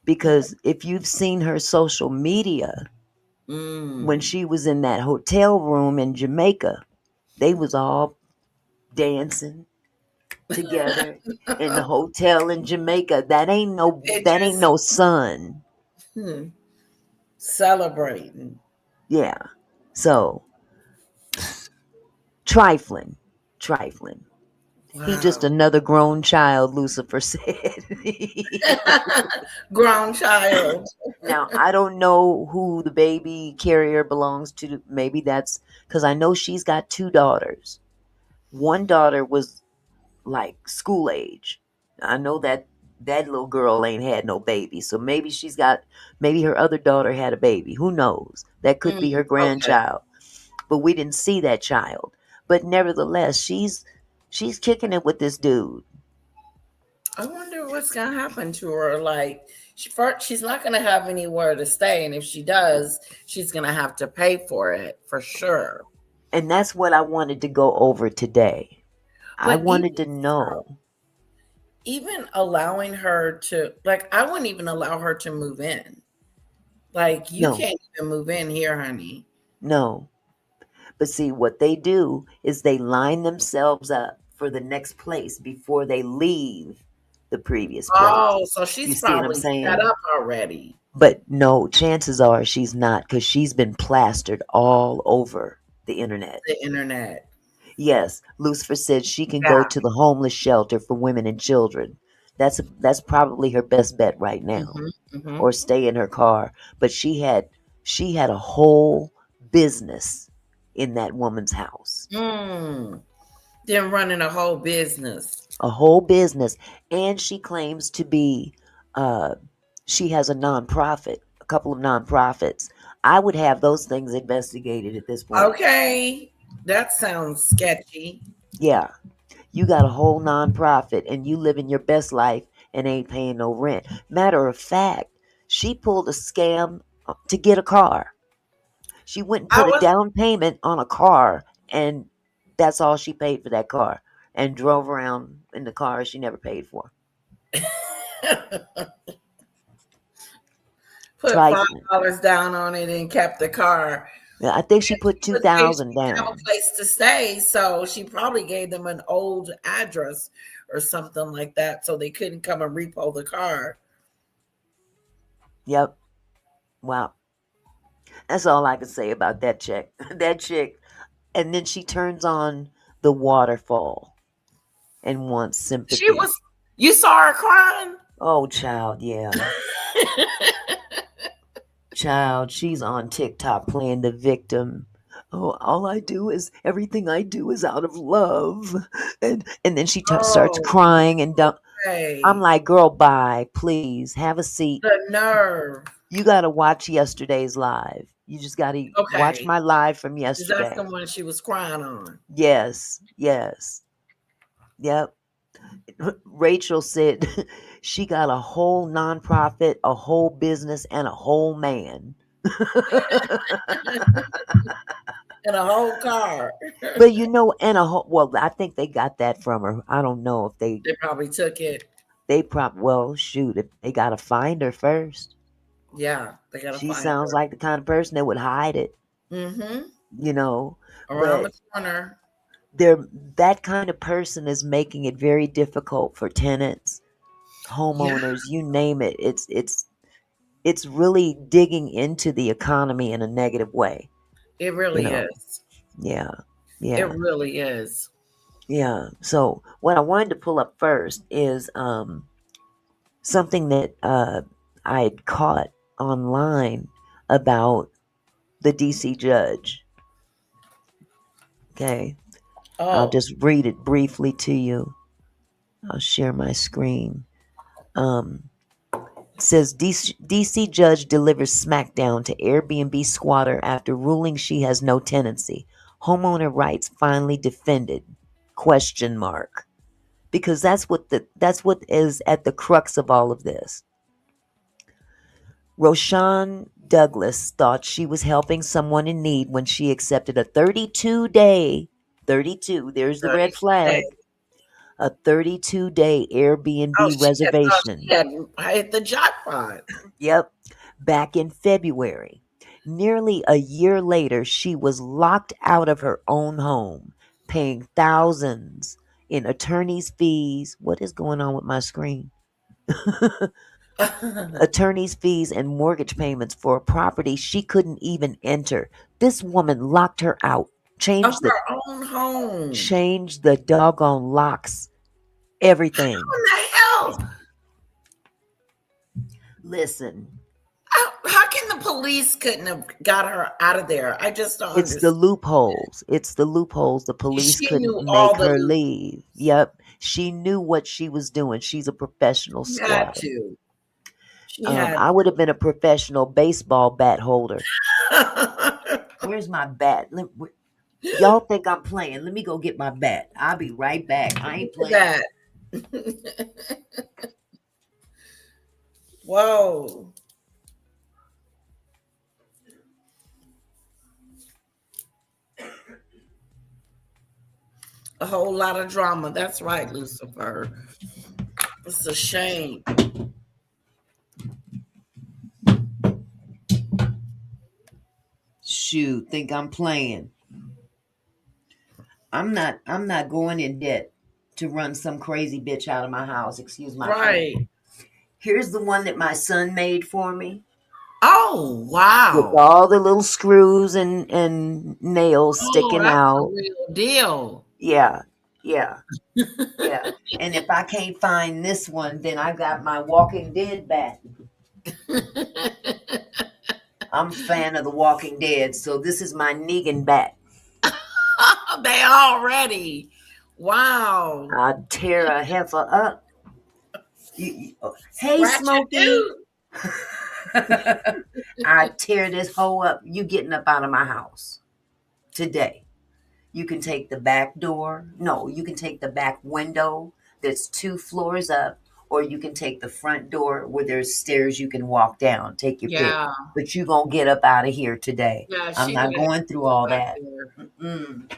because if you've seen her social media, when she was in that hotel room in Jamaica, they was all dancing together in the hotel in Jamaica. That ain't no son. Celebrating. Yeah. So trifling. Wow. He just another grown child, Lucifer said. Grown child. Now, I don't know who the baby carrier belongs to. Maybe that's because I know she's got 2 daughters. One daughter was like school age. I know that little girl ain't had no baby. So maybe her other daughter had a baby. Who knows? That could be her grandchild. Okay. But we didn't see that child. But nevertheless, she's kicking it with this dude. I wonder what's gonna happen to her. Like, she's not gonna have anywhere to stay, and if she does, she's gonna have to pay for it for sure. And that's what I wanted to go over today. But I wanted to know. Even allowing her to, like, I wouldn't even allow her to move in. Like, you can't even move in here, honey. No. But see, what they do is they line themselves up for the next place before they leave the previous place. Oh, so she's probably set up already. But no, chances are she's not, because she's been plastered all over the internet. Yes, Lucifer said she can go to the homeless shelter for women and children. That's probably her best bet right now. Or stay in her car. But she had a whole business in that woman's house. Then running a whole business. And she claims to be she has a couple of nonprofits. I would have those things investigated at this point. Okay. That sounds sketchy. Yeah. You got a whole nonprofit and you living your best life and ain't paying no rent. Matter of fact, she pulled a scam to get a car. She went and I put a was down payment on a car, and that's all she paid for that car, and drove around in the car she never paid for. put Trifling. $5 down on it and kept the car. Yeah, I think she put She was saying she 2,000 didn't have a down. place to stay, so she probably gave them an old address or something like that, so they couldn't come and repo the car. Yep. Wow. That's all I can say about that chick. That chick. And then she turns on the waterfall and wants She sympathy. was. You saw her crying. Oh, child, yeah. Child, she's on TikTok playing the victim. Oh, all I do is everything I do is out of love, and then she starts Oh, crying and I'm hey, like, girl, bye, please have a seat. the nerve. You got to watch yesterday's live. You just got to watch Okay, my live from because that's yesterday. the one she was crying on. Yes, yes, yep. Rachel said she got a whole nonprofit, a whole business, and a whole man. In a whole car. But and a whole, well, I think they got that from her. I don't know if They probably took it. well, shoot, if they got to find her first. Yeah, they gotta She find sounds her. like the kind of person that would hide it, Mm-hmm. you know. Around But the corner. they're that kind of person is making it very difficult for tenants, Yeah, homeowners, you name it. It's really digging into the economy in a negative way, it you really know. is. Yeah. It Yeah. really is. Yeah. So what I wanted to pull up first is something that I had caught online about the DC judge. Okay. I'll Oh, just read it briefly to you. I'll share my screen. Um, it says DC judge delivers smackdown to Airbnb squatter after ruling she has no tenancy. Homeowner rights finally defended? Question mark. Because that's what is at the crux of all of this. Roshan Douglas thought she was helping someone in need when she accepted a 32, there's the red 32 days. flag, a 32-day Oh, Airbnb she had thought she reservation. had hit the jackpot. Yep, back in February. Nearly a year later, she was locked out of her own home, paying thousands in attorney's fees. What is going on with my screen? Attorney's fees and mortgage payments for a property she couldn't even enter. This woman locked her out. Of Changed the her own home. changed the doggone locks. Everything. What the hell? Listen, How can the police couldn't have got her out of there? I just don't it's the understand. loopholes. It's the loopholes. The police She couldn't knew all make the her loop. leave. Yep. She knew what she was doing. She's a professional She had squatter. to. She had I would have been a professional baseball bat holder. to. Where's my bat? Y'all think I'm playing. Let me go get my bat. I'll be right back. I ain't playing. that. Whoa. A whole lot of drama. That's right, Lucifer. It's a shame. Shoot, think I'm playing. I'm not going in debt to run some crazy bitch out of my house. Excuse my French. Right. Here's the one that my son made for me Oh, with wow. all the little screws and nails Oh, sticking that's the out. real deal. Yeah, yeah, yeah. And if I can't find this one, then I got my Walking Dead bat. I'm a fan of the Walking Dead, so this is my Negan bat. They already. Wow. I'd tear a heifer up. Hey, Scratch it, Smokey. I tear this hoe up. You getting up out of my house today. You can take the back door. No, you can take the back window that's 2 floors up, or you can take the front door where there's stairs you can walk down. Take your pick. Yeah, But you gonna get up out of here today. yeah, I'm she not would have going through all back that. there. Mm.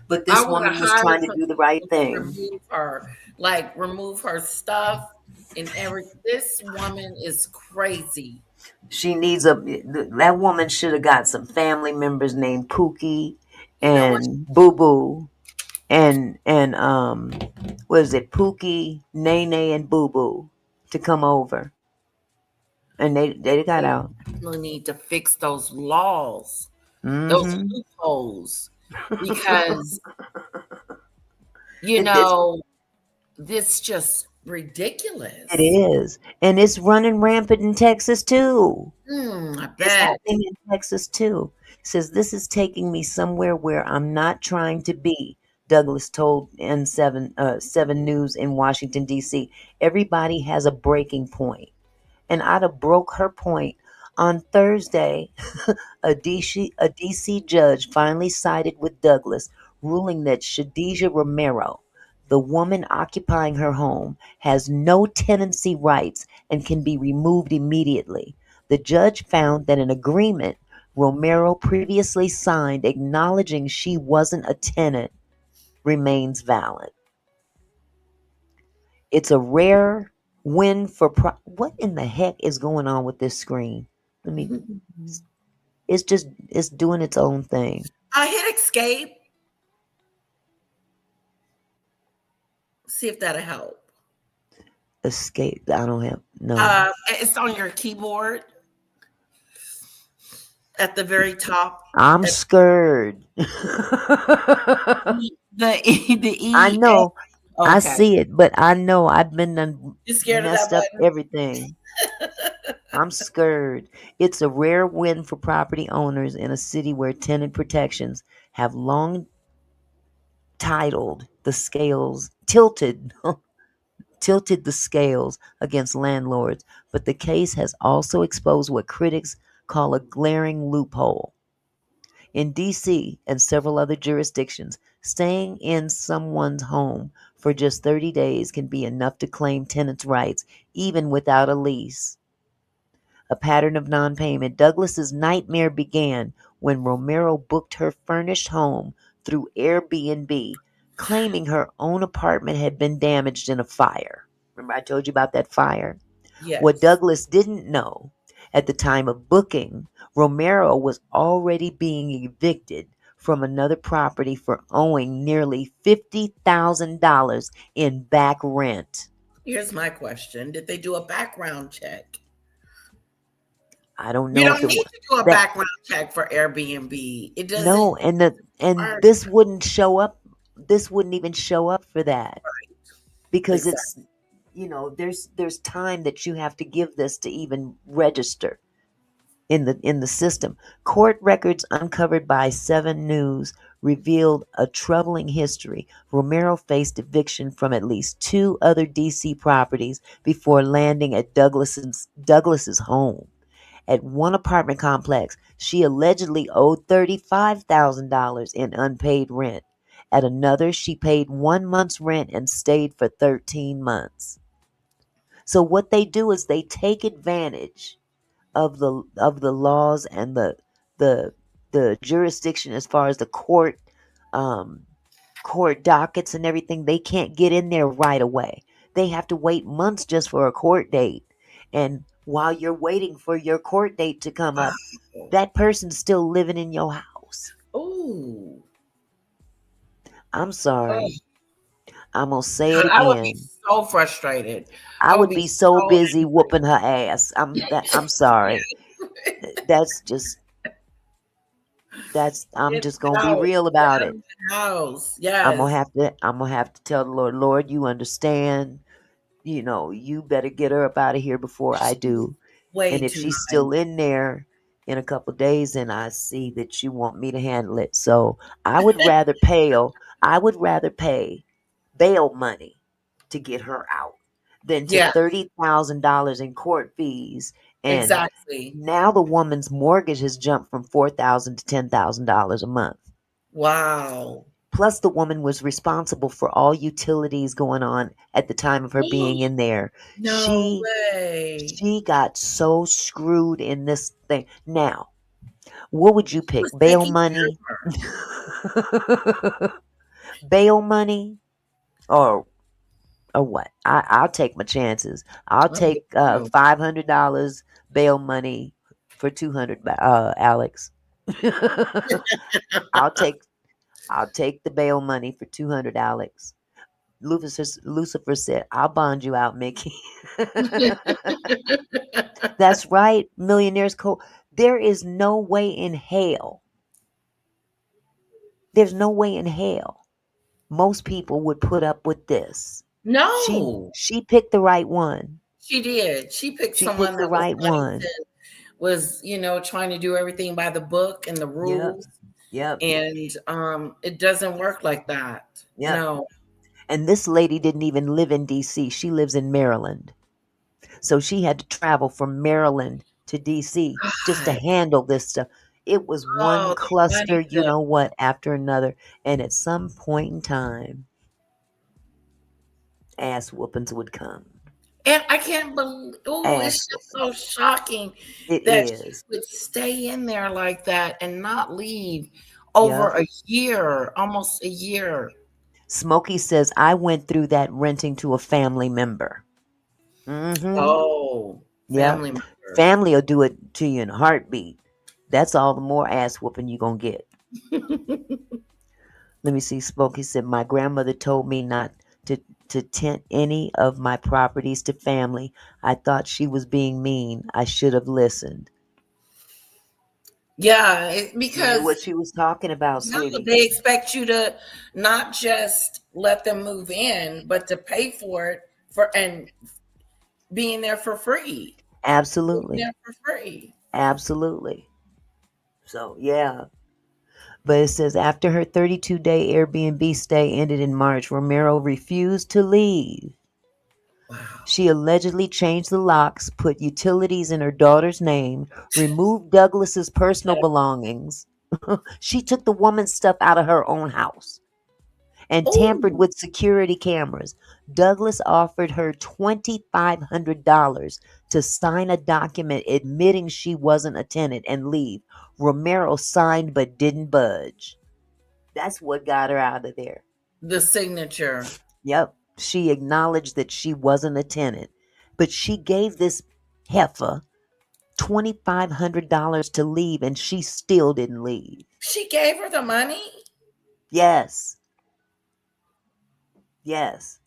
But I this would woman have was hired trying to her do the right to thing. remove her, like remove her stuff and every. This woman is crazy. She needs a that woman should have got some family members named Pookie You know what? and Boo Boo and what is it, Pookie, Nene and Boo Boo to come over. And they got They out. definitely need to fix those laws, those Mm-hmm. loopholes, because you It, it's know this just it ridiculous. is. And it's running rampant in Texas too. I It's bet. happening in Texas too. Says this is taking me somewhere where I'm not trying to be. Douglas told N7 News in Washington D.C. Everybody has a breaking point, and I'd have broke her point on Thursday. A DC judge finally sided with Douglas, ruling that Shadija Romero, the woman occupying her home, has no tenancy rights and can be removed immediately. The judge found that an agreement Romero previously signed acknowledging she wasn't a tenant remains valid. It's a rare win for what in the heck is going on with this screen? Let me it's doing its own thing. I hit escape. See if that'll help. Escape. I don't have no. It's on your keyboard at the very top. I'm At scared. the I E. know. I Okay, see it, but I know I've been done you scared of that messed up button? everything. I'm scared. It's a rare win for property owners in a city where tenant protections have long titled the scales tilted tilted the scales against landlords, but the case has also exposed what critics call a glaring loophole. In DC and several other jurisdictions, staying in someone's home for just 30 days can be enough to claim tenants' rights even without a lease. A pattern of non-payment. Douglas's nightmare began when Romero booked her furnished home through Airbnb, claiming her own apartment had been damaged in a fire. Remember I told you about that fire? What Yes. Douglas didn't know at the time of booking, Romero was already being evicted from another property for owing nearly $50,000 in back rent. Here's my question: did they do a background check? I don't You know if don't it need was to do a that. background check for Airbnb. It doesn't No, and require this wouldn't show up. This wouldn't even show up for that because exactly. there's time that you have to give this to even register in the system. Court records uncovered by 7 News revealed a troubling history. Romero faced eviction from at least 2 other DC properties before landing at Douglas's home. At one apartment complex, she allegedly owed $35,000 in unpaid rent. At another, she paid 1 month's rent and stayed for 13 months. So what they do is they take advantage of the laws and the the jurisdiction as far as the um, court dockets and everything. They can't get in there right away. They have to wait months just for a court date. And while you're waiting for your court date to come up, that person's still living in your house. Oh, I'm sorry. I'm gonna say it I would be again. so frustrated. I I would would be be so so busy whooping her ass. I'm sorry. That's just I'm get just gonna be out, real get about out it. of the house. I'm gonna Yes, have to I'm gonna have to tell the Lord, you understand, you better get her up out of here before I she's do. way And if too she's nice. still in there in a couple days and I see that you want me to handle it. So I would rather pay I would rather pay bail money to get her out than to Yeah, $30,000 in court fees. And exactly. now the woman's mortgage has jumped from $4,000 to $10,000 a month. Wow. Plus, the woman was responsible for all utilities going on at the time of her being in there. No She way. she got so screwed in this thing. Now, what would you He pick? was Bail taking care of money? her. Bail money or what? I'll take my chances. I'll I would take too. $500 bail money for 200, Alex. I'll take I'll take the bail money for 200, Alex. Lucifer said, "I'll bond you out, Mickey." That's right, millionaires code. There is no way in hell. There's no way in hell most people would put up with this. She No, she picked the right one. she did. She picked She someone picked the that was right nice one. and was, trying to do everything by the book and the Yep. rules. Yep. And it doesn't work like that. Yep. No. And this lady didn't even live in DC. She lives in Maryland. So she had to travel from Maryland to DC just to God. handle this stuff. It was one Oh, the money cluster, you pit. know what, after another. And at some point in time, ass whoopings would come. And I can't believe, oh, it's Ass just so whoopings. shocking It that she is. would stay in there like that and not leave over Yep. a year, almost a year. Smokey says, I went through that renting to a family member. Mm-hmm. Oh, Yep. family member. Family will do it to you in a heartbeat. That's all the more ass whooping you gonna get. Let me see. Smokey said, my grandmother told me not to tint any of my properties to family. I thought she was being mean. I should have listened. Yeah, You knew what because she was talking about, no, sweetie. they expect you to not just let them move in, but to pay for it for and being there for free. Being Absolutely. there for free. Absolutely. So, yeah. But it says after her 32-day Airbnb stay ended in March, Romero refused to leave. Wow. She allegedly changed the locks, put utilities in her daughter's name, removed Douglas's personal belongings. She took the woman's stuff out of her own house and tampered Oh, with security cameras. Douglas offered her $2,500 to sign a document admitting she wasn't a tenant and leave. Romero signed but didn't budge. That's what got her out of there. the signature. Yep. She acknowledged that she wasn't a tenant, but she gave this heifer $2,500 to leave and she still didn't leave. She gave her the money. Yes. Yes.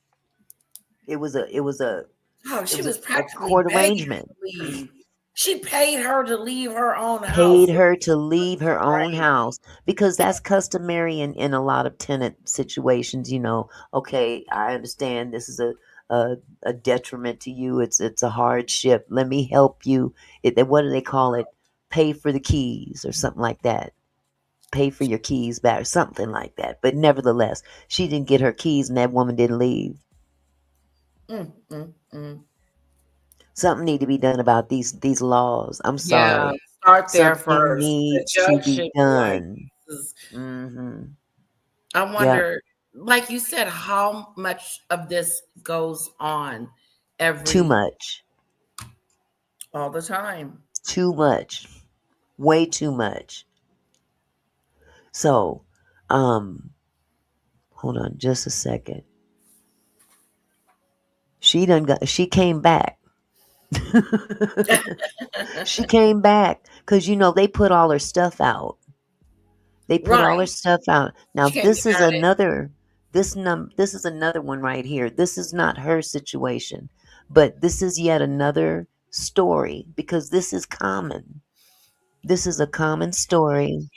It was a it was a Oh, it she was was a practically court begging her arrangement. to leave. She paid her to leave her own house. Paid her to leave her own Right. house because that's customary in a lot of tenant situations. Okay, I understand this is a detriment to you. It's a hardship. Let me help you. What do they call it? Pay for the keys or something like that. Pay for your keys back, something like that. But nevertheless, she didn't get her keys and that woman didn't leave. Mm, mm, mm. Something need to be done about these laws. I'm Yeah, sorry. start there Something first. The needs to judge be should be like, done. this is- Hmm. I Yep. wonder, like you said, how much of this goes on Too every much. all the time. Too much. Way too much. So, um, hold on just a second. She came back. She came back because they put all her stuff out. They put all her Right. stuff out. Now She can't this get is at it. another this is another one right here. This is not her situation, but this is yet another story because this is common. This is a common story.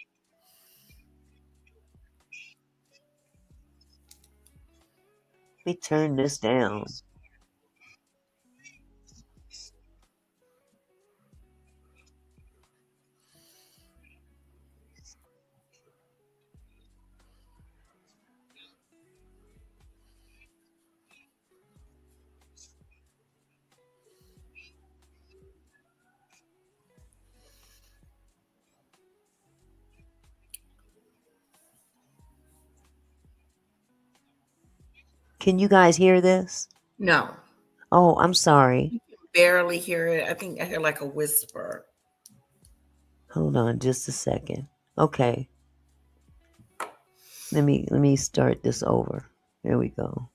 Let me turn this down. Can you guys hear this? No, Oh, I'm sorry. you can barely hear it. I think I hear like a whisper. Hold on just a second. Okay. Let me start this over. There we go.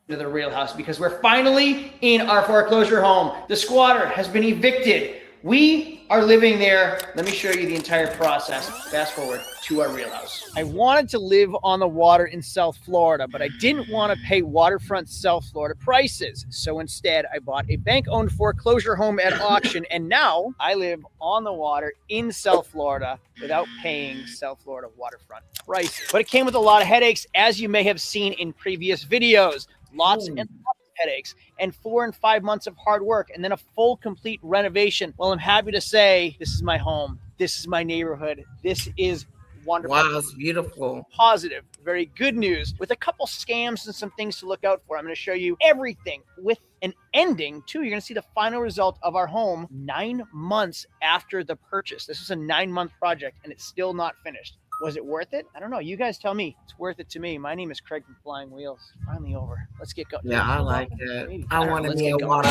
To the real house because we're finally in our foreclosure home. The squatter has been evicted. We are living there. Let me show you the entire process. Fast forward to our real house. I wanted to live on the water in South Florida, but I didn't want to pay waterfront South Florida prices. So instead, I bought a bank-owned foreclosure home at auction, and now I live on the water in South Florida without paying South Florida waterfront prices. But it came with a lot of headaches, as you may have seen in previous videos. Lots and lots of headaches and 4 and 5 months of hard work and then a full complete renovation. Well, I'm happy to say this is my home. This is my neighborhood. This is wonderful. Wow, it's beautiful. Positive, very good news with a couple scams and some things to look out for. I'm going to show you everything with an ending too. You're going to see the final result of our home 9 months after the purchase. This is a 9-month project and it's still not finished. Was it worth it? I don't know. You guys tell me. It's worth it to me. My name is Craig from Flying Wheels. Finally over. Let's get going. Yeah, I like that. Maybe. I want to be a water.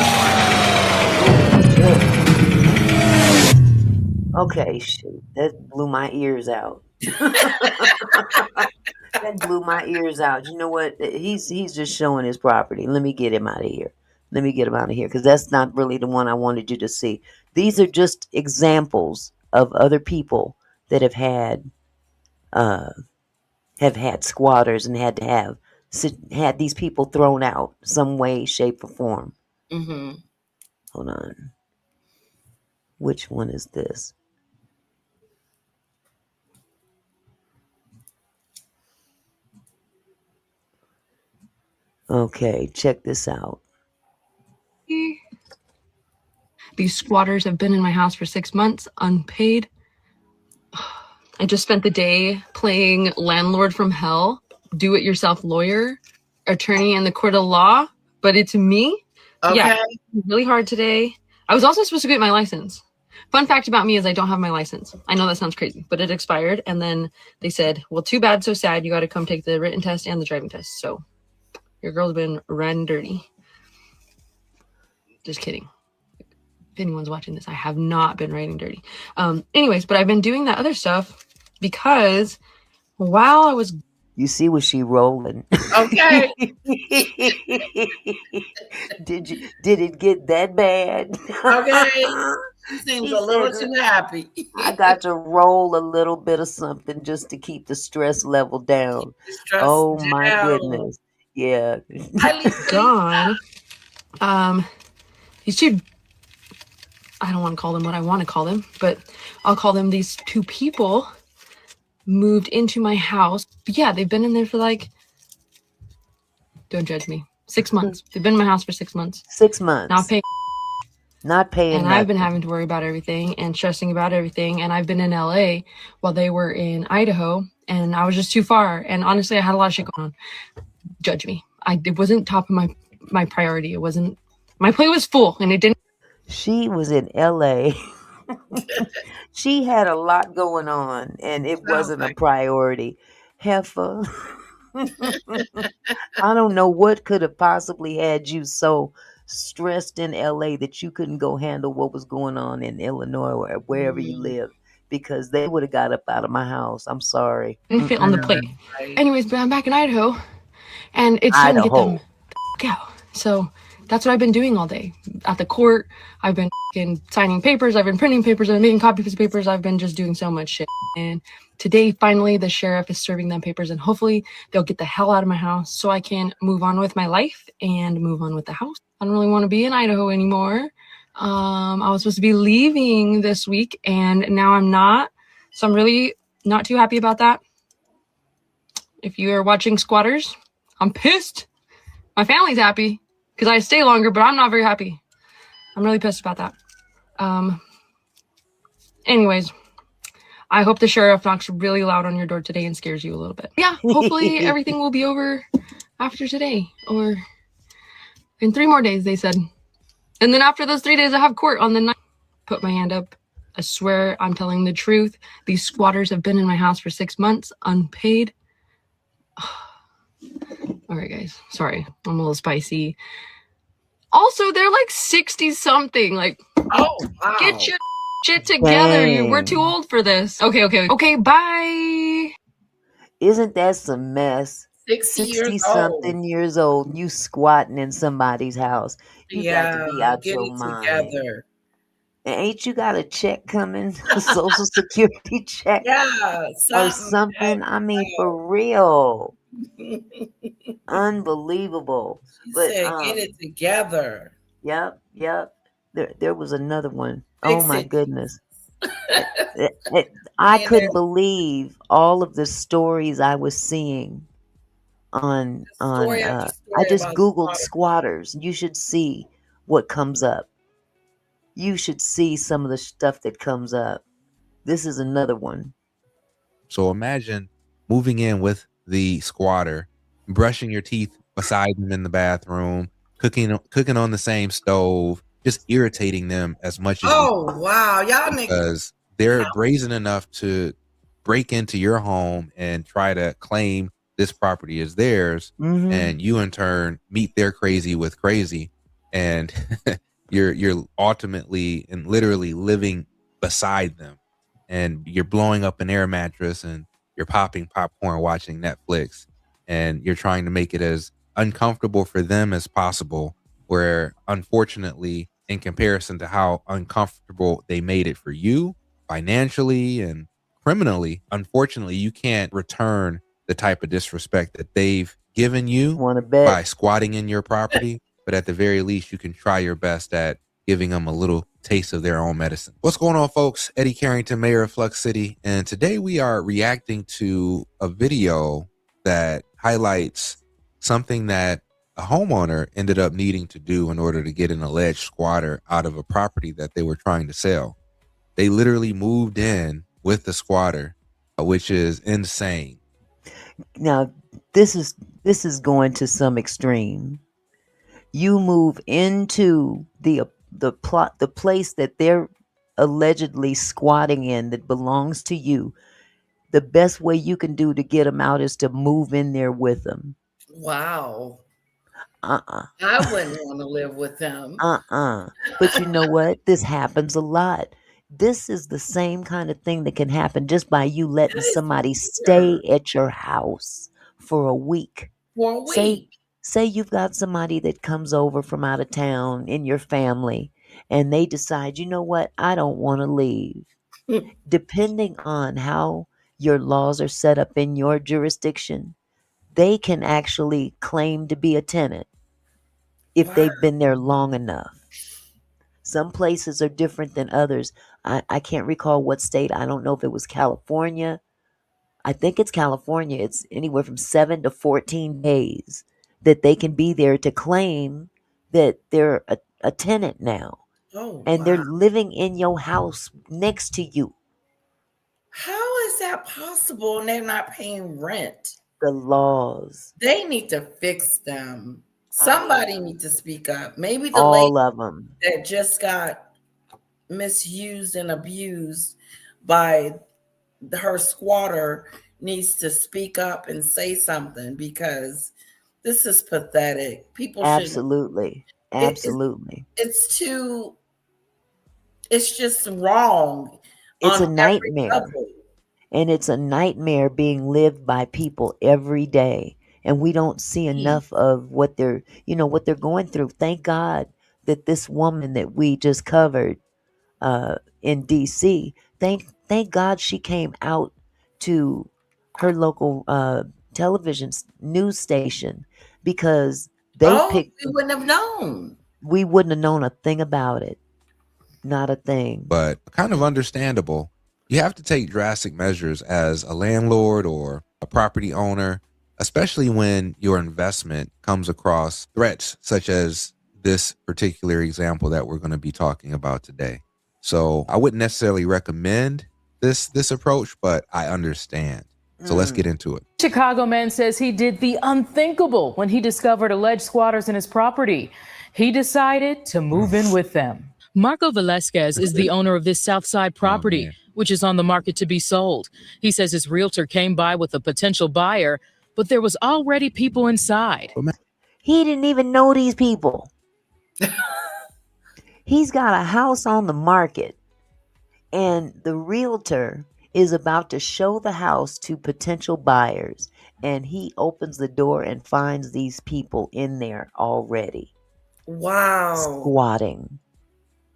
Okay, shoot. That blew my ears out. That blew my ears out. You know what? He's just showing his property. Let me get him out of here. Let me get him out of here because that's not really the one I wanted you to see. These are just examples of other people that have had squatters and had these people thrown out some way, shape, or form. Mm-hmm. Hold on. Which one is this? Okay, check this out. These squatters have been in my house for 6 months, unpaid. I just spent the day playing landlord from hell, do-it-yourself lawyer, attorney in the court of law, but it's me. Okay. Yeah, really hard today. I was also supposed to get my license. Fun fact about me is I don't have my license. I know that sounds crazy, but it expired. And then they said, well, too bad, so sad. You got to come take the written test and the driving test. So your girl's been ran dirty. Just kidding. If anyone's watching this, I have not been writing dirty. Anyways, but I've been doing that other stuff because while I was... You see what she rolling. Okay. Did it get that bad? Okay. She seems a little too happy. I got to roll a little bit of something just to keep the stress level down. Oh my goodness. Yeah. Gone. These two, I don't want to call them what I want to call them, but I'll call them these two people moved into my house. But yeah, they've been in there for like, don't judge me, 6 months. They've been in my house for 6 months. 6 months. Not paying. And nothing. I've been having to worry about everything and stressing about everything. And I've been in LA while they were in Idaho, and I was just too far. And honestly, I had a lot of shit going on. Judge me. It wasn't top of my priority. It wasn't. My plate was full, and it didn't. She was in LA. She had a lot going on, and it wasn't a priority. Heifer. I don't know what could have possibly had you so stressed in LA that you couldn't go handle what was going on in Illinois or wherever you live, because they would have got up out of my house. I'm sorry. Didn't fit on the plate. Anyways, but I'm back in Idaho, and it's time to get them out. So that's what I've been doing all day at the court. I've been signing papers. I've been printing papers. I've been making copies of papers. I've been just doing so much shit. And today, finally, the sheriff is serving them papers, and hopefully they'll get the hell out of my house so I can move on with my life and move on with the house. I don't really want to be in Idaho anymore. I was supposed to be leaving this week, and now I'm not. So I'm really not too happy about that. If you are watching Squatters, I'm pissed. My family's happy because I stay longer, but I'm not very happy. I'm really pissed about that. Anyways, I hope the sheriff knocks really loud on your door today and scares you a little bit. Yeah, hopefully everything will be over after today or in 3 more days, they said. And then after those 3 days, I have court on the 9th. Put my hand up. I swear I'm telling the truth. These squatters have been in my house for 6 months, unpaid. All right, guys. Sorry, I'm a little spicy. Also, they're like 60 something. Like, Oh, wow. get your shit together. We're too Dang. old for this. Okay, bye. Isn't that some mess? 60 years 60 old. something years old, you squatting in somebody's house. You got to be out get your it mind. together. And ain't you got a check coming? A social security check Yeah, or something? I mean, for real. Unbelievable. She But said, get it together. yep. There was another one. Oh Fix my it. goodness. I couldn't believe all of the stories I was seeing on Story after I story just about googled squatters. squatters. You should see what comes up. You should see some of the stuff that comes up. This is another one. So imagine moving in with the squatter, brushing your teeth beside them in the bathroom, cooking on the same stove, just irritating them as much as you Oh, wow. Y'all niggas. because they're brazen enough to break into your home and try to claim this property as theirs, and you in turn meet their crazy with crazy, and you're ultimately and literally living beside them, and you're blowing up an air mattress and you're popping popcorn watching Netflix, and you're trying to make it as uncomfortable for them as possible, where unfortunately in comparison to how uncomfortable they made it for you financially and criminally, unfortunately, you can't return the type of disrespect that they've given you by squatting in your property. But at the very least, you can try your best at giving them a little taste of their own medicine. What's going on, folks? Eddie Carrington, mayor of Flux City. And today we are reacting to a video that highlights something that a homeowner ended up needing to do in order to get an alleged squatter out of a property that they were trying to sell. They literally moved in with the squatter, which is insane. Now, this is going to some extreme. You move into the place that they're allegedly squatting in that belongs to you. The best way you can do to get them out is to move in there with them. Wow. I wouldn't want to live with them. But you know what? This happens a lot. This is the same kind of thing that can happen just by you letting somebody stay at your house for a week. For a week. Say you've got somebody that comes over from out of town in your family and they decide, you know what? I don't want to leave. Depending on how your laws are set up in your jurisdiction, they can actually claim to be a tenant if they've been there long enough. Some places are different than others. I can't recall what state. I don't know if it was California. I think it's California. It's anywhere from 7 to 14 days that they can be there to claim that they're a tenant now. And they're living in your house next to you. How is that possible and they're not paying rent? The laws. They need to fix them. Somebody needs to speak up. Maybe the all lady of them that just got misused and abused by her squatter needs to speak up and say something, because this is pathetic. People should absolutely. It's just wrong. It's a nightmare. And it's a nightmare being lived by people every day. And we don't see enough of what they're going through. Thank God that this woman that we just covered in DC, thank God she came out to her local television news station, because we wouldn't have known. We wouldn't have known a thing about it. Not a thing. But kind of understandable. You have to take drastic measures as a landlord or a property owner, especially when your investment comes across threats such as this particular example that we're going to be talking about today. So I wouldn't necessarily recommend this approach, but I understand. So let's get into it. Chicago man says he did the unthinkable when he discovered alleged squatters in his property. He decided to move in with them. Marco Velasquez is the owner of this Southside property, which is on the market to be sold. He says his realtor came by with a potential buyer, but there was already people inside. He didn't even know these people. He's got a house on the market, and the realtor is about to show the house to potential buyers, and he opens the door and finds these people in there already. Wow. Squatting.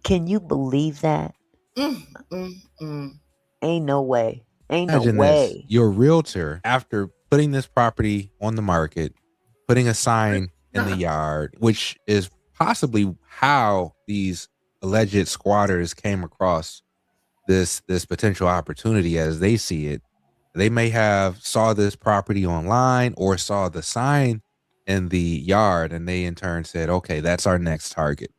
Can you believe that? Ain't no way. Ain't Imagine no way. this. Your realtor, after putting this property on the market, putting a sign in the yard, which is possibly how these alleged squatters came across this potential opportunity as they see it. They may have saw this property online or saw the sign in the yard, and they in turn said, okay, that's our next target.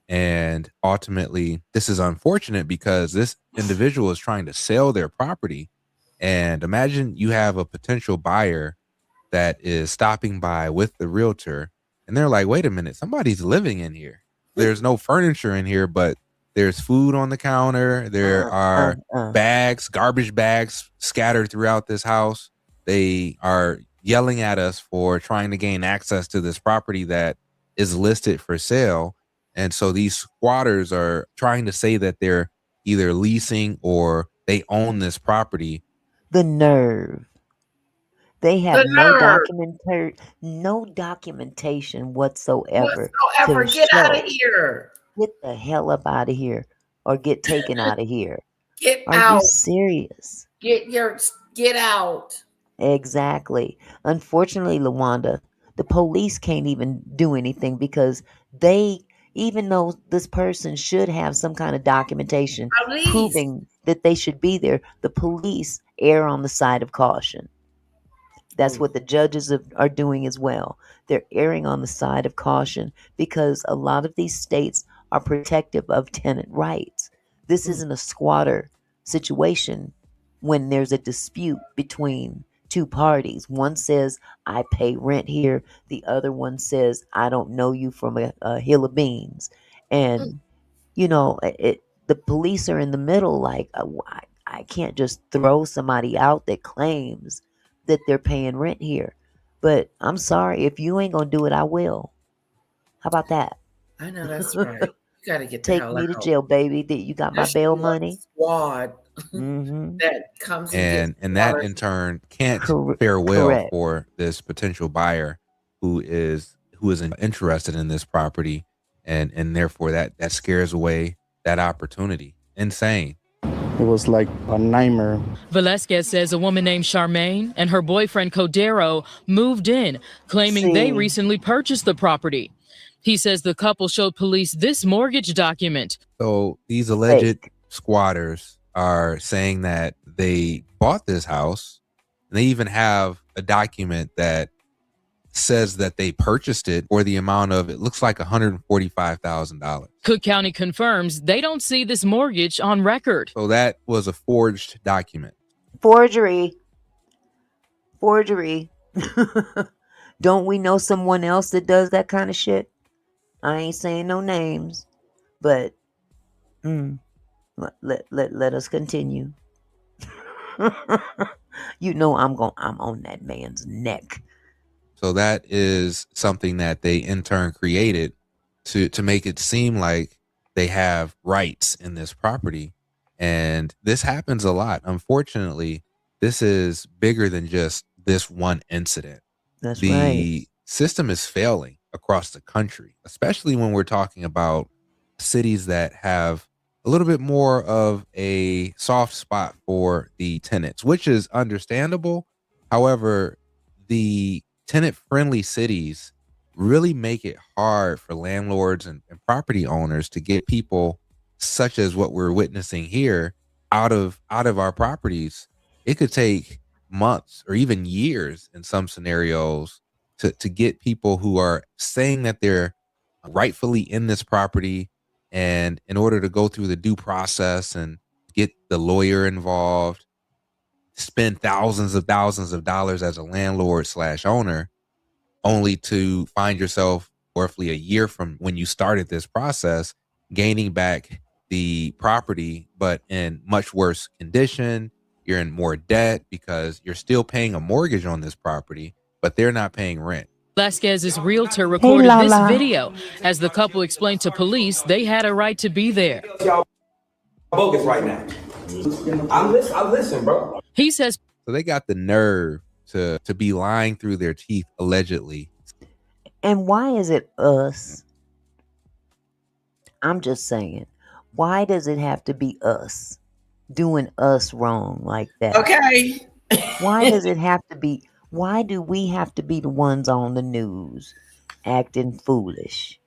And ultimately, this is unfortunate because this individual is trying to sell their property. And imagine you have a potential buyer that is stopping by with the realtor, and they're like, wait a minute, somebody's living in here. There's no furniture in here, but there's food on the counter. There are bags, garbage bags scattered throughout this house. They are yelling at us for trying to gain access to this property that is listed for sale. And so these squatters are trying to say that they're either leasing or they own this property. The nerve. They have no documentation whatsoever. Get out of here. Get the hell up out of here, or get taken out of here. Get Are out. you serious? Get out. Exactly. Unfortunately, Lawanda, the police can't even do anything because even though this person should have some kind of documentation proving that they should be there, the police err on the side of caution. That's what the judges are doing as well. They're erring on the side of caution because a lot of these states are protective of tenant rights. This isn't a squatter situation when there's a dispute between two parties. One says, I pay rent here. The other one says, I don't know you from a hill of beans. And, the police are in the middle like, I can't just throw somebody out that claims that they're paying rent here. But I'm sorry, if you ain't gonna do it, I will. How about that? I know that's right. You gotta get the Take hell me out. to jail, baby. You got my bail money. Squad that comes and that in turn can't fare well correct. for this potential buyer who is interested in this property, and therefore that scares away that opportunity. Insane. It was like a nightmare. Velasquez says a woman named Charmaine and her boyfriend Codero moved in, claiming they recently purchased the property. He says the couple showed police this mortgage document. So these alleged squatters are saying that they bought this house, and they even have a document that says that they purchased it for the amount of, it looks like $145,000. Cook County confirms they don't see this mortgage on record. So that was a forged document. Forgery. Don't we know someone else that does that kind of shit? I ain't saying no names, but let us continue. I'm on that man's neck. So that is something that they in turn created to make it seem like they have rights in this property. And this happens a lot. Unfortunately, this is bigger than just this one incident. That's the right. system is failing across the country, especially when we're talking about cities that have a little bit more of a soft spot for the tenants, which is understandable. However, the tenant-friendly cities really make it hard for landlords and property owners to get people such as what we're witnessing here out of our properties. It could take months or even years in some scenarios to get people who are saying that they're rightfully in this property, and in order to go through the due process and get the lawyer involved, spend thousands of dollars as a landlord / owner, only to find yourself roughly a year from when you started this process gaining back the property, but in much worse condition. You're in more debt because you're still paying a mortgage on this property, but they're not paying rent. Velasquez's realtor recorded this video. As the couple explained to police, they had a right to be there. Y'all bogus right now. I listen, bro. He says. So they got the nerve to be lying through their teeth, allegedly. And why is it us? I'm just saying, why does it have to be us doing us wrong like that? Okay. Why does it have to be? Why do we have to be the ones on the news acting foolish?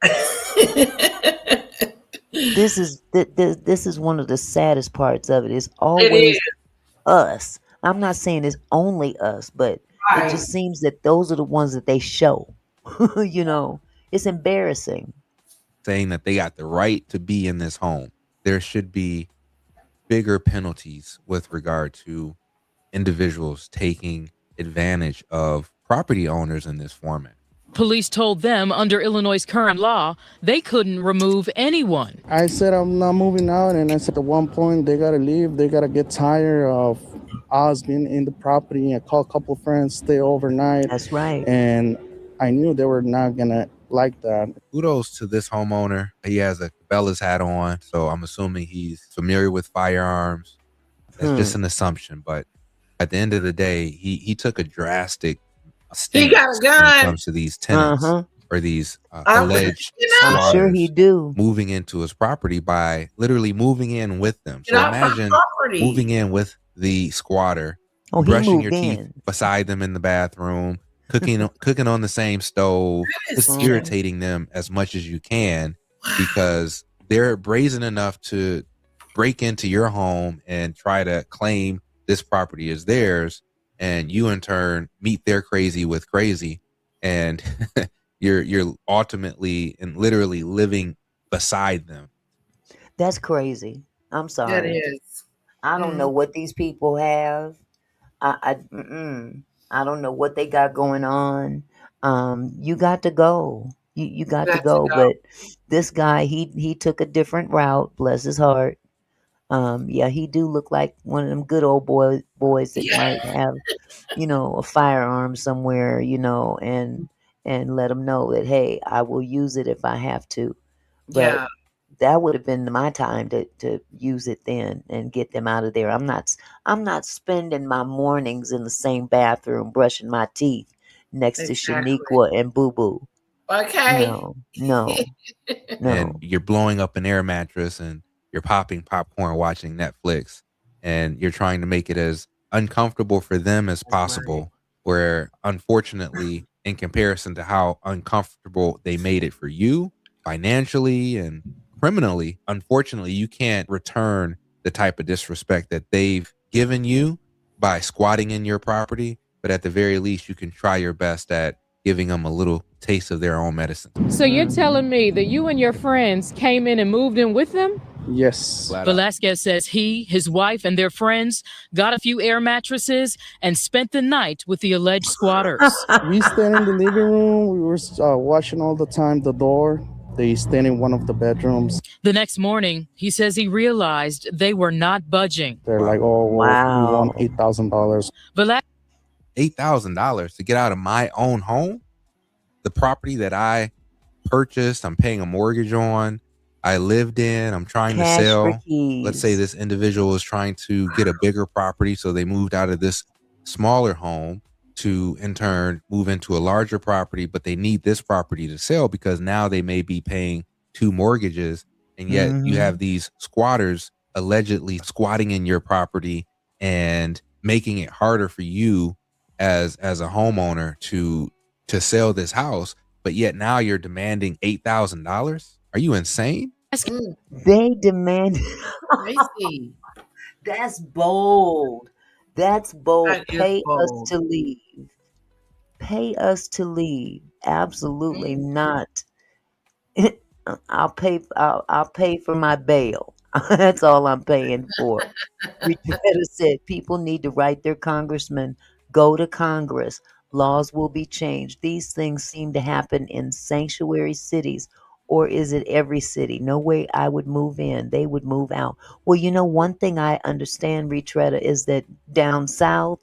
This is one of the saddest parts of it. It's always us. I'm not saying it's only us, but it just seems that those are the ones that they show. You know, it's embarrassing. Saying that they got the right to be in this home. There should be bigger penalties with regard to individuals taking advantage of property owners in this format. Police told them under Illinois' current law, they couldn't remove anyone. I said I'm not moving out, and I said at one point they gotta leave. They gotta get tired of us being in the property. I called a couple friends, stay overnight. That's right. And I knew they were not gonna like that. Kudos to this homeowner. He has a Cabela's hat on, so I'm assuming he's familiar with firearms. That's just an assumption, but at the end of the day, he took a drastic stance he got a gun when it comes to these tenants or these alleged I'm sure he do. moving into his property by literally moving in with them. So imagine moving in with the squatter, brushing your teeth beside them in the bathroom, cooking on the same stove, just irritating them as much as you can because they're brazen enough to break into your home and try to claim this property is theirs, and you in turn meet their crazy with crazy, and you're ultimately and literally living beside them. That's crazy. I'm sorry. That is. I don't know what these people have. I don't know what they got going on. You got to go. You got to go. But this guy, he took a different route. Bless his heart. Yeah, he do look like one of them good old boys that might have, a firearm somewhere, and let them know that, hey, I will use it if I have to. But that would have been my time to use it then and get them out of there. I'm not spending my mornings in the same bathroom brushing my teeth next to Shaniqua and Boo Boo. Okay. No. And you're blowing up an air mattress and you're popping popcorn watching Netflix, and you're trying to make it as uncomfortable for them as possible, where unfortunately, in comparison to how uncomfortable they made it for you financially and criminally, unfortunately, you can't return the type of disrespect that they've given you by squatting in your property. But at the very least, you can try your best at giving them a little taste of their own medicine. So you're telling me that you and your friends came in and moved in with them? Yes. Velasquez says he, his wife, and their friends got a few air mattresses and spent the night with the alleged squatters. We stayed in the living room. We were watching all the time the door. They stayed in one of the bedrooms. The next morning, he says he realized they were not budging. They're like, oh, wow. We want $8,000. $8,000 to get out of my own home? The property that I purchased, I'm paying a mortgage on, I lived in, I'm trying to sell. Let's say this individual is trying to get a bigger property, so they moved out of this smaller home to in turn move into a larger property, but they need this property to sell because now they may be paying 2 mortgages, and yet you have these squatters allegedly squatting in your property and making it harder for you as a homeowner to sell this house, but yet now you're demanding $8,000? Are you insane? They demand. That's bold. That's bold. Pay us to leave. Pay us to leave. Absolutely not. I'll pay for my bail. That's all I'm paying for. Richetta said people need to write their congressman, go to Congress. Laws will be changed. These things seem to happen in sanctuary cities. Or is it every city? No way I would move in. They would move out. Well, one thing I understand, Richetta, is that down south,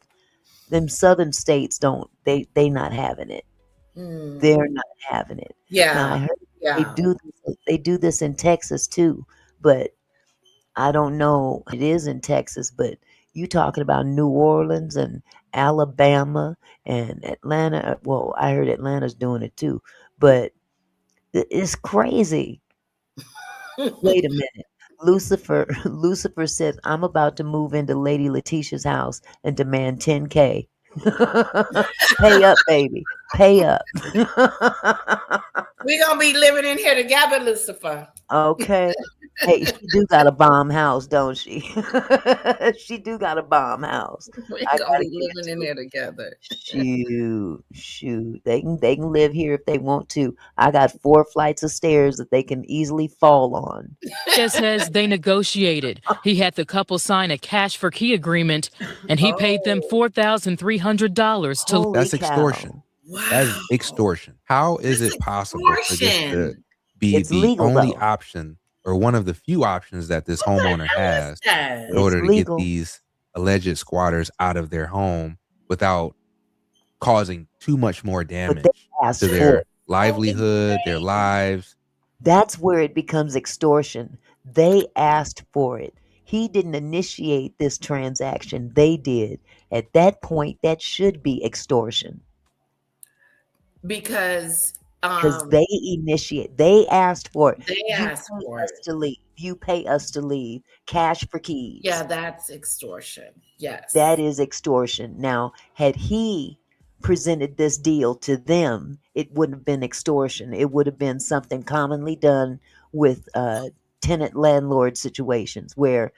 them southern states don't, they not having it. They're not having it. Now I Yeah. heard Yeah. they do this in Texas too, but I don't know it is in Texas, but you talking about New Orleans and Alabama and Atlanta. Well, I heard Atlanta's doing it too, but it's crazy. Wait a minute. Lucifer says, I'm about to move into Lady Letitia's house and demand 10K. Pay up, baby. Pay up. We're gonna be living in here together, Lucifer. Okay. Hey, she do got a bomb house, don't she? She do got a bomb house. We're I gonna gotta be give it living in to here together. Shoot, shoot. They can live here if they want to. I got 4 flights of stairs that they can easily fall on. Says they negotiated. He had the couple sign a cash for key agreement, and he paid them $4,300 to. Holy That's cow. extortion. That is extortion. How is it possible for this to Extortion. be It's the legal only though. option or one of the few options that this homeowner has That. in It's order to get legal. these alleged squatters out of their home without causing too much more But they damage asked to for their it. livelihood, their lives? That's where it becomes extortion. They asked for it. He didn't initiate this transaction. They did. At that point, that should be extortion Because because they asked for it. they You asked pay for us it. to leave. You pay us to leave. Cash for keys. Yeah, that's extortion. Yes. That is extortion. Now, had he presented this deal to them, it wouldn't have been extortion. It would have been something commonly done with tenant landlord situations where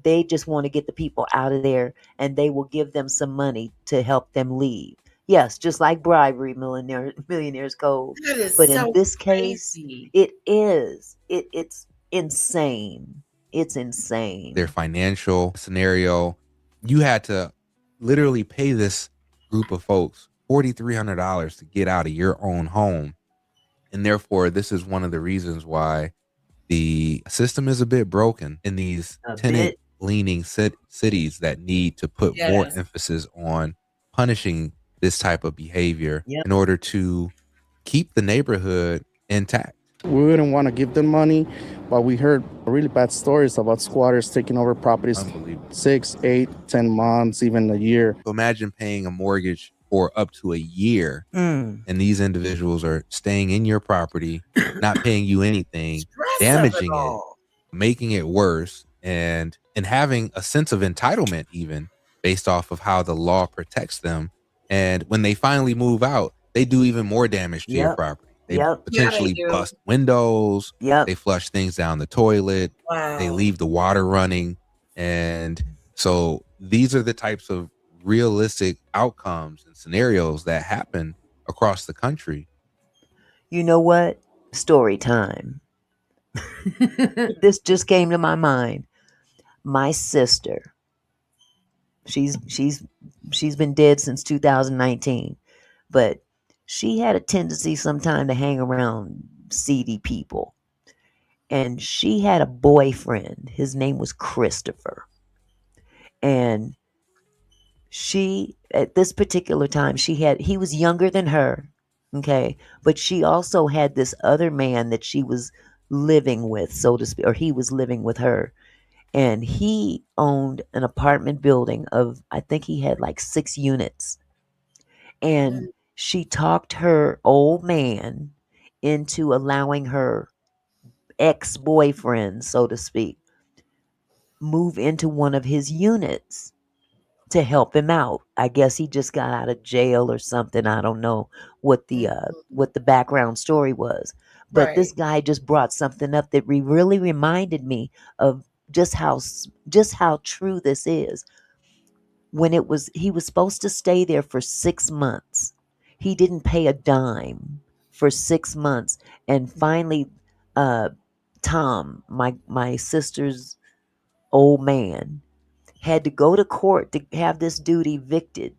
they just want to get the people out of there and they will give them some money to help them leave. Yes, just like bribery, millionaires code. That is But in so this case, crazy. it is. It's insane. It's insane. Their financial scenario, you had to literally pay this group of folks $4,300 to get out of your own home. And therefore, this is one of the reasons why the system is a bit broken in these tenant leaning cities that need to put more Yes. emphasis on punishing this type of behavior Yep. in order to keep the neighborhood intact. We wouldn't want to give them money, but we heard really bad stories about squatters taking over properties Unbelievable. 6, 8, 10 months, even a year. So imagine paying a mortgage for up to a year, and these individuals are staying in your property, not paying you anything, damaging it, making it worse, and having a sense of entitlement even based off of how the law protects them. And when they finally move out, they do even more damage to your property. They potentially bust windows. They flush things down the toilet. They leave the water running. And so these are the types of realistic outcomes and scenarios that happen across the country. You know what? Story time. This just came to my mind. My sister, she's been dead since 2019, but she had a tendency sometime to hang around seedy people. And she had a boyfriend. His name was Christopher. And she, at this particular time, he was younger than her. Okay. But she also had this other man that she was living with, so to speak, or he was living with her. And he owned an apartment building of, I think he had like 6 units. And she talked her old man into allowing her ex-boyfriend, so to speak, move into one of his units to help him out. I guess he just got out of jail or something. I don't know what the background story was. But this guy just brought something up that really reminded me of just how true this is. When he was supposed to stay there for 6 months. He didn't pay a dime for 6 months, and finally Tom, my sister's old man, had to go to court to have this dude evicted,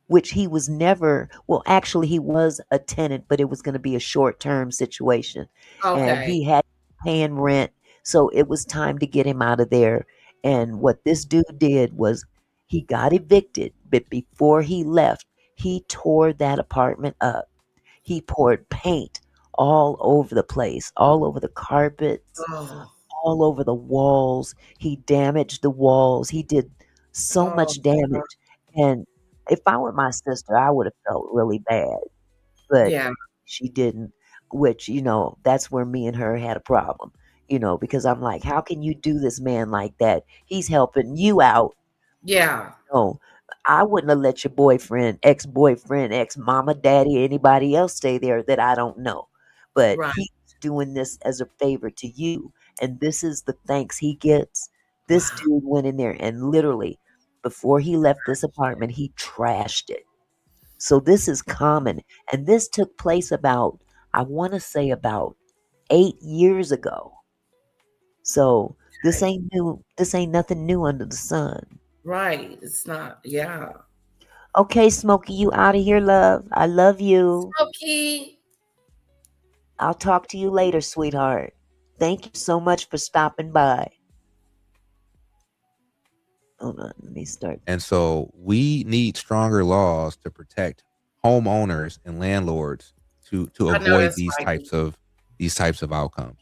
which he was never, well, actually he was a tenant, but it was going to be a short-term situation. And he had paying rent, so it was time to get him out of there. And what this dude did was he got evicted, But before he left, he tore that apartment up. He poured paint all over the place, all over the carpets, Oh, all over the walls. He damaged the walls. He did so oh, much damage. And if I were my sister, I would have felt really bad. But yeah, she didn't, which, that's where me and her had a problem, because I'm like, how can you do this man like that? He's helping you out. yeah, No, I wouldn't have let your boyfriend, ex-boyfriend, ex-mama, daddy, anybody else stay there that I don't know. But right. he's doing this as a favor to you. And this is the thanks he gets. This Wow. dude went in there and literally, before he left this apartment, he trashed it. So this is common. And this took place about, I want to say about 8 years ago. So this Okay. ain't new. This ain't nothing new under the sun. Right. It's not, yeah. Okay, Smokey, you out of here, love. I love you. Smokey. I'll talk to you later, sweetheart. Thank you so much for stopping by. Hold on, let me start. And so we need stronger laws to protect homeowners and landlords to I know avoid that's right. these types of outcomes.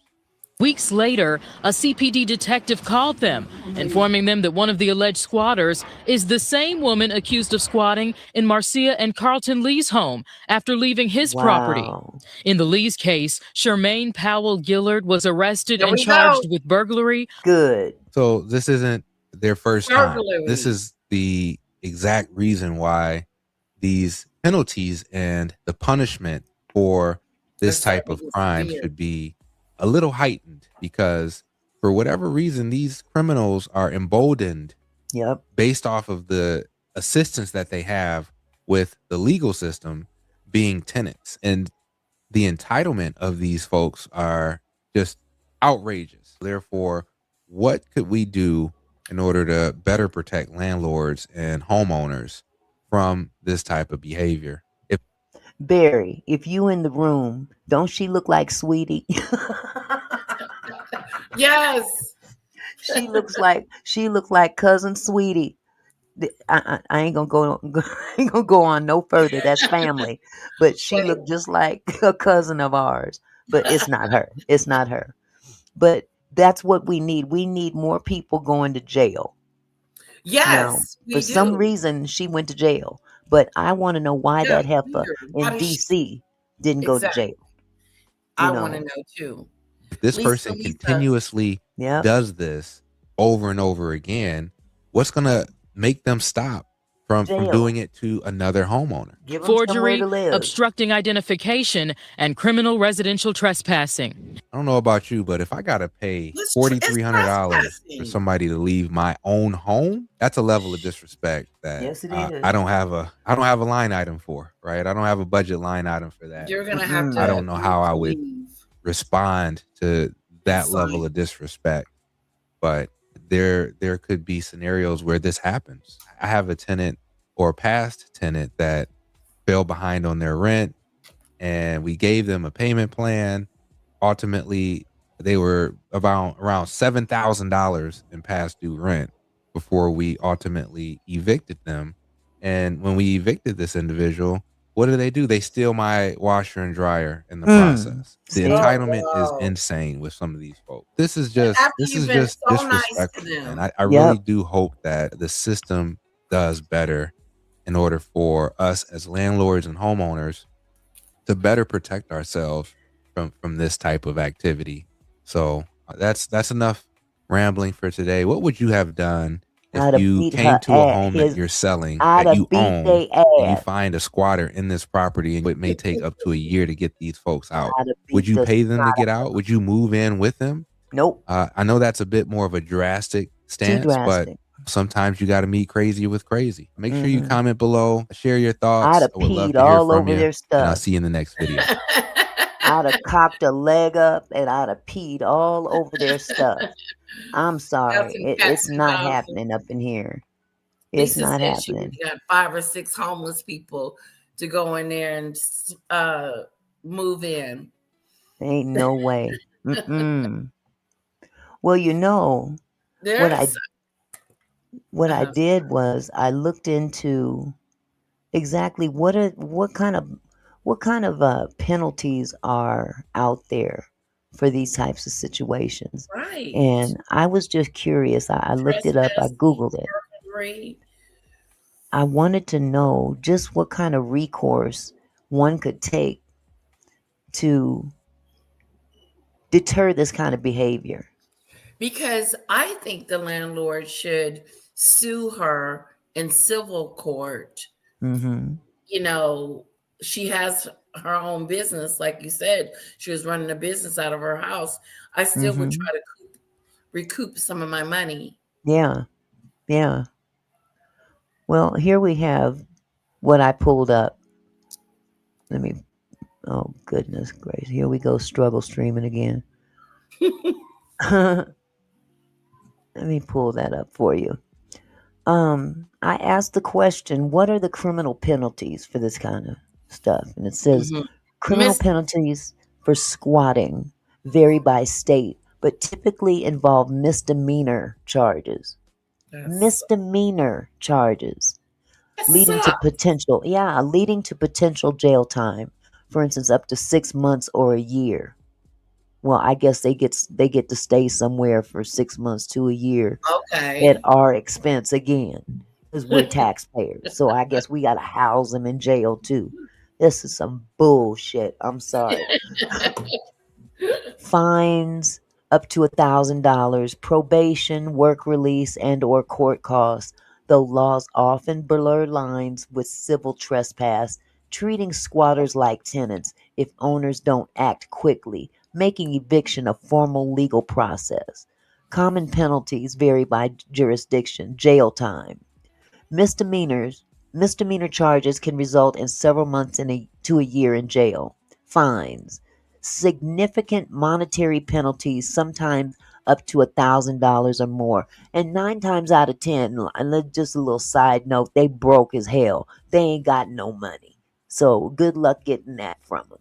Weeks later, a CPD detective called them, informing them that one of the alleged squatters is the same woman accused of squatting in Marcia and Carlton Lee's home after leaving his property. Wow. In the Lee's case, Charmaine Powell Gillard was arrested There and we charged go. with burglary. Good. So this isn't their first time. This Burglary. is the exact reason why these penalties and the punishment for this That's so type of crime severe. should be a little heightened, because for whatever reason, these criminals are emboldened Yep. based off of the assistance that they have with the legal system being tenants. And the entitlement of these folks are just outrageous. Therefore, what could we do in order to better protect landlords and homeowners from this type of behavior? Barry, if you in the room, don't she look like Sweetie? Yes. she looks like cousin Sweetie. I ain't gonna go ain't gonna go on no further. That's family, but she Right. looked just like a cousin of ours. But it's not her. It's not her. But that's what we need. We need more people going to jail. Now, Yes, for we some do. reason, she went to jail. But I want to know why Yeah, that heifer weird. Why in does she D.C. didn't go to exactly? jail. I want to You know. know too. If this person Lisa. continuously Yep. does this over and over again, what's going to make them stop from Jail. doing it to another homeowner? Give them somewhere Forgery, to live. obstructing identification, and criminal residential trespassing. I don't know about you, but if I got to pay It's $4,300 for trespassing. somebody to leave my own home, that's a level of disrespect that Yes, it is. I don't have a line item for, right? I don't have a budget line item for that. You're gonna have to. I don't know how I would leave. respond to that Sign. level of disrespect, but there could be scenarios where this happens. I have a tenant or a past tenant that fell behind on their rent, and we gave them a payment plan. Ultimately, they were around $7,000 in past due rent before we ultimately evicted them. And when we evicted this individual, what do? They steal my washer and dryer in the process. The See? entitlement is wow. insane with some of these folks. This is And just after you've been so nice to disrespectful. them. And I Yep. really do hope that the system does better in order for us as landlords and homeowners to better protect ourselves from this type of activity. So that's enough rambling for today. What would you have done I'd if have you beat came her to a ass. home that you're selling, I'd that have you beat own, they and you ass. find a squatter in this property, and it may take up to a year to get these folks out? I'd have Would beat you the pay them to snot get out of out? Would you move in with them? Nope. I know that's a bit more of a drastic Too stance, but drastic. sometimes you got to meet crazy with crazy. Make sure you Mhm. comment below, share your I'd thoughts. have I would love peed to hear all from over you, their and I'll stuff. see you in the next video. I'd have cocked a leg up and I'd have peed all over their stuff. I'm Got sorry. some It's cats not involved. happening up in here. It's Lisa not said she happening. got 5 or 6 homeless people to go in there and move in. Ain't no way. Mm-mm. Well, what I There's what I did was I looked into exactly what kind of penalties are out there for these types of situations. Right. And I was just curious. I looked it up. I Trespassing, Googled it. burglary. I wanted to know just what kind of recourse one could take to deter this kind of behavior. Because I think the landlord should sue her in civil court. Hmm. You know, she has her own business. Like you said, she was running a business out of her house. I still would Hmm. try to recoup some of my money. Yeah. Yeah. Well, here we have what I pulled up. Let me, oh, goodness gracious. Here we go, struggle streaming again. Let me pull that up for you. I asked the question, what are the criminal penalties for this kind of stuff? And it says Mhm. criminal Miss penalties for squatting vary by state, but typically involve misdemeanor charges. That's Misdemeanor charges that leading to sucks. potential jail time. For instance, up to 6 months or a year. Well, I guess they get to stay somewhere for 6 months to a year at Okay. our expense again, because we're taxpayers. So I guess we gotta house them in jail too. This is some bullshit. I'm sorry. Fines up to $1,000, probation, work release, and/or court costs. Though laws often blur lines with civil trespass, treating squatters like tenants if owners don't act quickly, making eviction a formal legal process. Common penalties vary by jurisdiction. Jail time. Misdemeanors Misdemeanor charges can result in several months to a year in jail. Fines. Significant monetary penalties, sometimes up to $1,000 or more. And 9 times out of 10, and just a little side note, they broke as hell. They ain't got no money. So good luck getting that from them.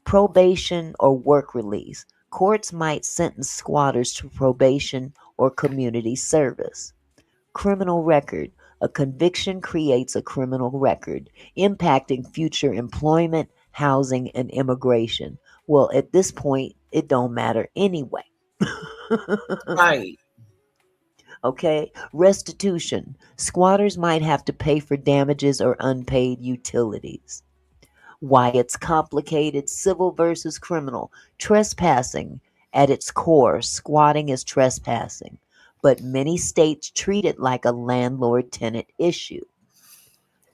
Probation or work release. Courts might sentence squatters to probation or community service. Criminal record. A conviction creates a criminal record, impacting future employment, housing, and immigration. Well, at this point, it don't matter anyway. Right. Okay? Restitution. Squatters might have to pay for damages or unpaid utilities. Why it's complicated: civil versus criminal. Trespassing, at its core, squatting is trespassing, but many states treat it like a landlord tenant issue.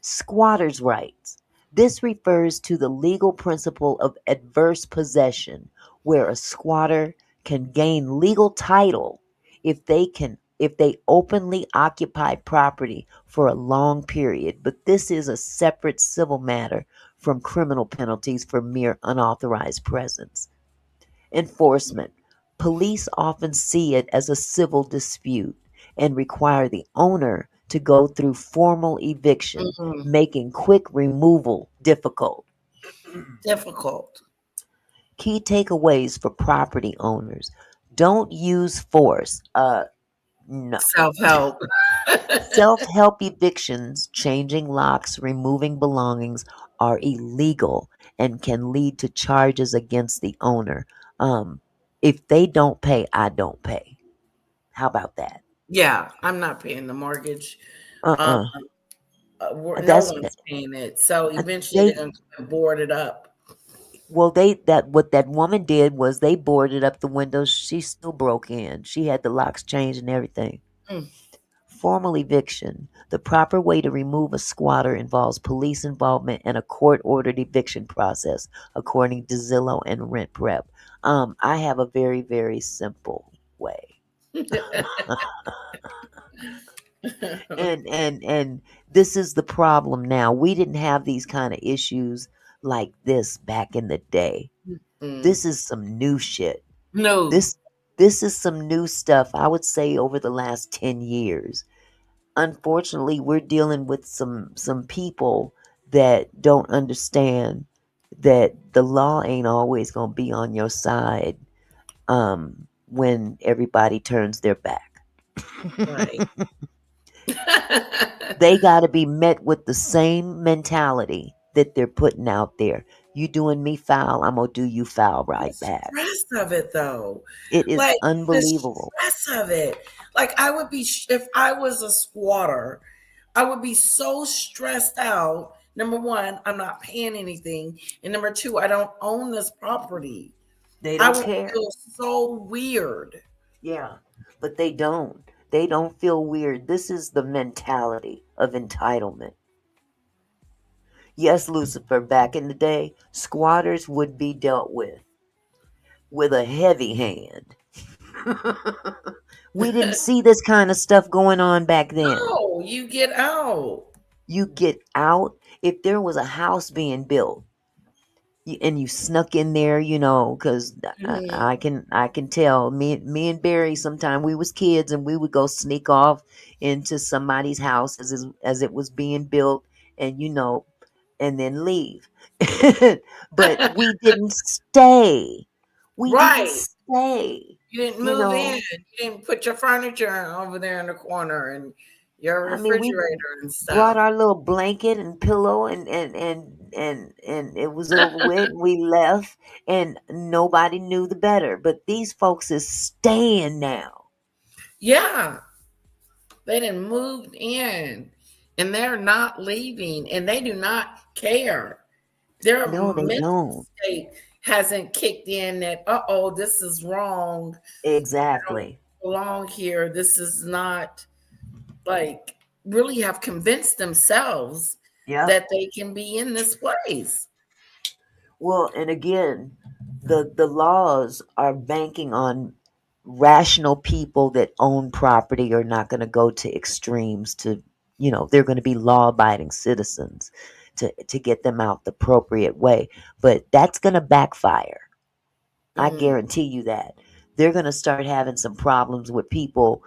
Squatters' rights. This refers to the legal principle of adverse possession, where a squatter can gain legal title if they openly occupy property for a long period, but this is a separate civil matter from criminal penalties for mere unauthorized presence. Enforcement. Police often see it as a civil dispute and require the owner to go through formal eviction, Mhm. making quick removal difficult. Difficult. Key takeaways for property owners: don't use force. No. Self-help. Self help evictions, changing locks, removing belongings, are illegal and can lead to charges against the owner. Um, if they don't pay, I don't pay. How about that? Yeah, I'm not paying the mortgage. Uh Um, uh no That's one's paying it. So eventually they're they. going to board it up. Well, they that what that woman did was they boarded up the windows. She still broke in. She had the locks changed and everything. Mm. Formal eviction. The proper way to remove a squatter involves police involvement and a court-ordered eviction process, according to Zillow and Rent Prep. I have a very, very simple way. And this is the problem now. We didn't have these kind of issues like this back in the day. Mm. This is some new shit. No. This this is some new stuff, I would say, over the last 10 years. Unfortunately, we're dealing with some people that don't understand that the law ain't always going to be on your side when everybody turns their back. Right. They got to be met with the same mentality that they're putting out there. You doing me foul, I'm gonna do you foul The right back. stress of it, though. It is Like, the unbelievable. stress of it. Like, I would be, if I was a squatter, I would be so stressed out. Number one, I'm not paying anything. And number two, I don't own this property. They I don't would care. feel so weird. Yeah, but they don't. They don't feel weird. This is the mentality of entitlement. Yes, Lucifer, back in the day, squatters would be dealt with a heavy hand. We didn't see this kind of stuff going on back then. No, you get out. You get out. If there was a house being built and you snuck in there, because I can tell. Me and Barry, sometime we was kids and we would go sneak off into somebody's house as it was being built, and and then leave. But we didn't stay. We didn't Right. stay. You didn't You move in. know, You didn't put your furniture over there in the corner and your I mean, we refrigerator and brought stuff. our little blanket and pillow and it was over with. And we left, and nobody knew the better. But these folks is staying now. Yeah. They didn't move in and they're not leaving and they do not care. Their No, they mental don't. state hasn't kicked in that, uh-oh, this is wrong. I don't Exactly. belong here. This is not, like, really have convinced themselves Yep. that they can be in this place. Well, and again, the laws are banking on rational people that own property are not going to go to extremes they're going to be law abiding citizens to get them out the appropriate way. But that's going to backfire. I Mm. guarantee you that. They're going to start having some problems with people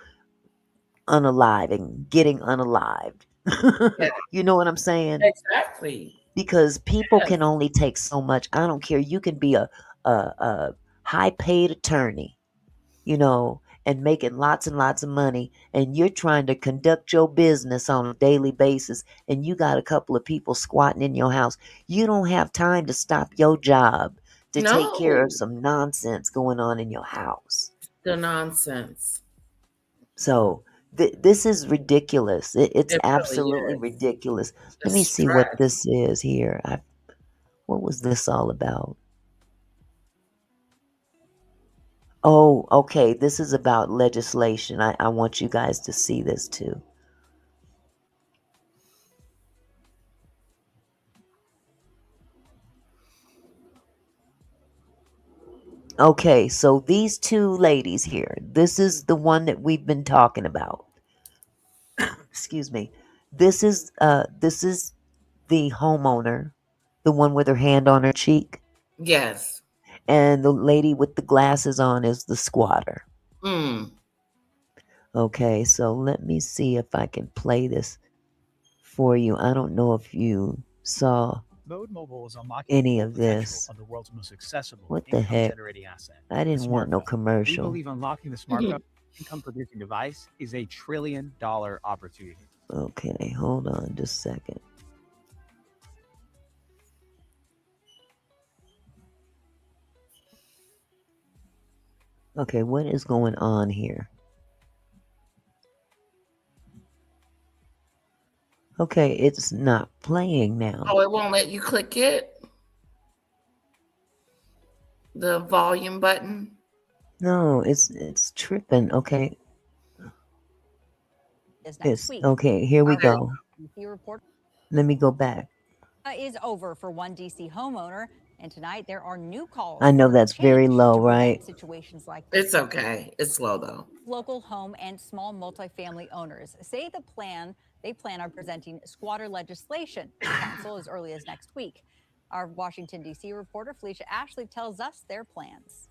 unaliving, getting unalived. Yeah, You know what I'm saying? exactly. Because people Yes. can only take so much. I don't care. You can be a high paid attorney, and making lots and lots of money, and you're trying to conduct your business on a daily basis, and you got a couple of people squatting in your house. You don't have time to stop your job to take care of No, some nonsense going on in your house. the nonsense. So this is ridiculous. It's It really absolutely is. ridiculous. The Let me see what stress. this is here. What was this all about? Oh, okay. This is about legislation. I want you guys to see this too. Okay, so these two ladies here, this is the one that we've been talking about. Excuse me. This is the homeowner, the one with her hand on her cheek, Yes. and the lady with the glasses on is the squatter. Mm. Okay, so let me see if I can play this for you. I don't know if you saw Mode Mobile is unlocking any the of potential this. of the world's most accessible What the heck? income-generating asset, I the didn't want no smartphone. We commercial. believe unlocking the smartphone income-producing device is a $1 trillion opportunity. Okay, hold on just a second. Okay, what is going on here? Okay, it's not playing now. Oh, it won't let you click it? The volume button? No, it's tripping. Okay. Next week. Okay, here we Okay. go. DC report Let me go back. is over for one DC homeowner, and tonight there are new calls. I know for that's very change low, to prevent right? Situations like this. It's okay. It's low though. Local home and small multifamily owners say they plan on presenting squatter legislation to council as early as next week. Our Washington DC reporter Felicia Ashley tells us their plans.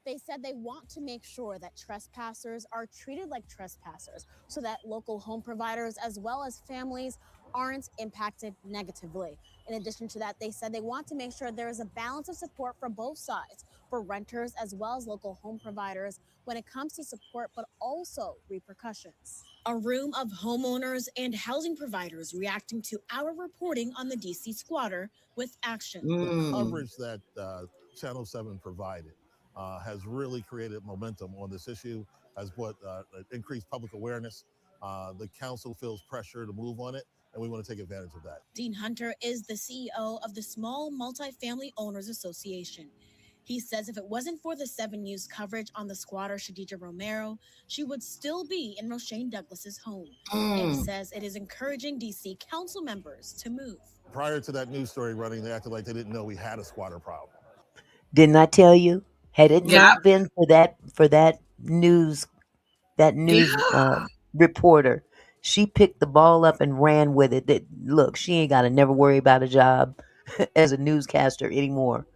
They said they want to make sure that trespassers are treated like trespassers so that local home providers as well as families aren't impacted negatively. In addition to that, they said they want to make sure there is a balance of support from both sides, for renters as well as local home providers when it comes to support, but also repercussions. A room of homeowners and housing providers reacting to our reporting on the DC squatter with action. The coverage that Channel 7 provided has really created momentum on this issue, has brought increased public awareness. The council feels pressure to move on it, and we want to take advantage of that. Dean Hunter is the CEO of the Small Multifamily Owners Association. He says if it wasn't for the 7 News coverage on the squatter Shadidra Romero, she would still be in Roshane Douglas's home. And says it is encouraging DC council members to move. Prior to that news story running, they acted like they didn't know we had a squatter problem. Didn't I tell you? Had it not been for that news reporter, she picked the ball up and ran with it. That look, she ain't got to never worry about a job as a newscaster anymore.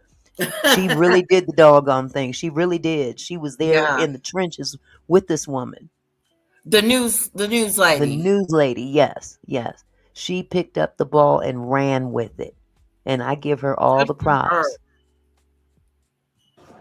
She really did the doggone thing. She really did. She was there in the trenches with this woman. The news lady. The news lady, yes. She picked up the ball and ran with it. And I give her all the props.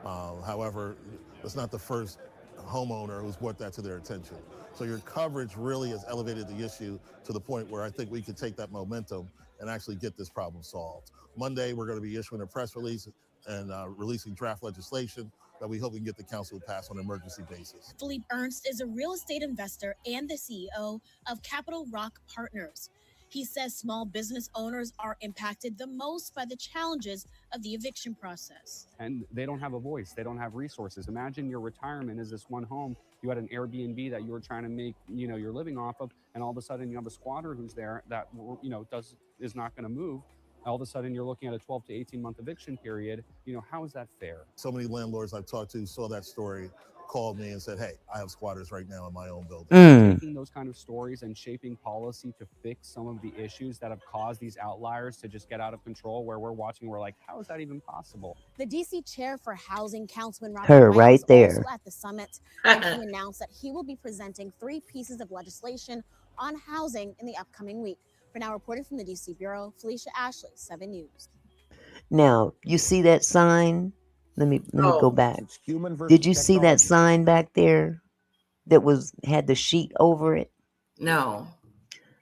However, it's not the first homeowner who's brought that to their attention. So your coverage really has elevated the issue to the point where I think we could take that momentum and actually get this problem solved. Monday, we're going to be issuing a press release and releasing draft legislation that we hope we can get the council to pass on an emergency basis. Philippe Ernst is a real estate investor and the CEO of Capital Rock Partners. He says small business owners are impacted the most by the challenges of the eviction process. And they don't have a voice. They don't have resources. Imagine your retirement is this one home. You had an Airbnb that you were trying to make, your living off of, and all of a sudden you have a squatter who's there that, is not going to move. All of a sudden you're looking at a 12 to 18 month eviction period. How is that fair? So many landlords I've talked to saw that story, called me and said, hey, I have squatters right now in my own building. Taking those kind of stories and shaping policy to fix some of the issues that have caused these outliers to just get out of control, where we're watching, we're like, how is that even possible? The DC chair for housing, Councilman Robert Her Wright, right was there. also at the summit, and he announced that he will be presenting 3 pieces of legislation on housing in the upcoming week. For now, reporting from the DC Bureau, Felicia Ashley, 7 News. Now, you see that sign? Let me go back. Did you see that sign back there that had the sheet over it? No.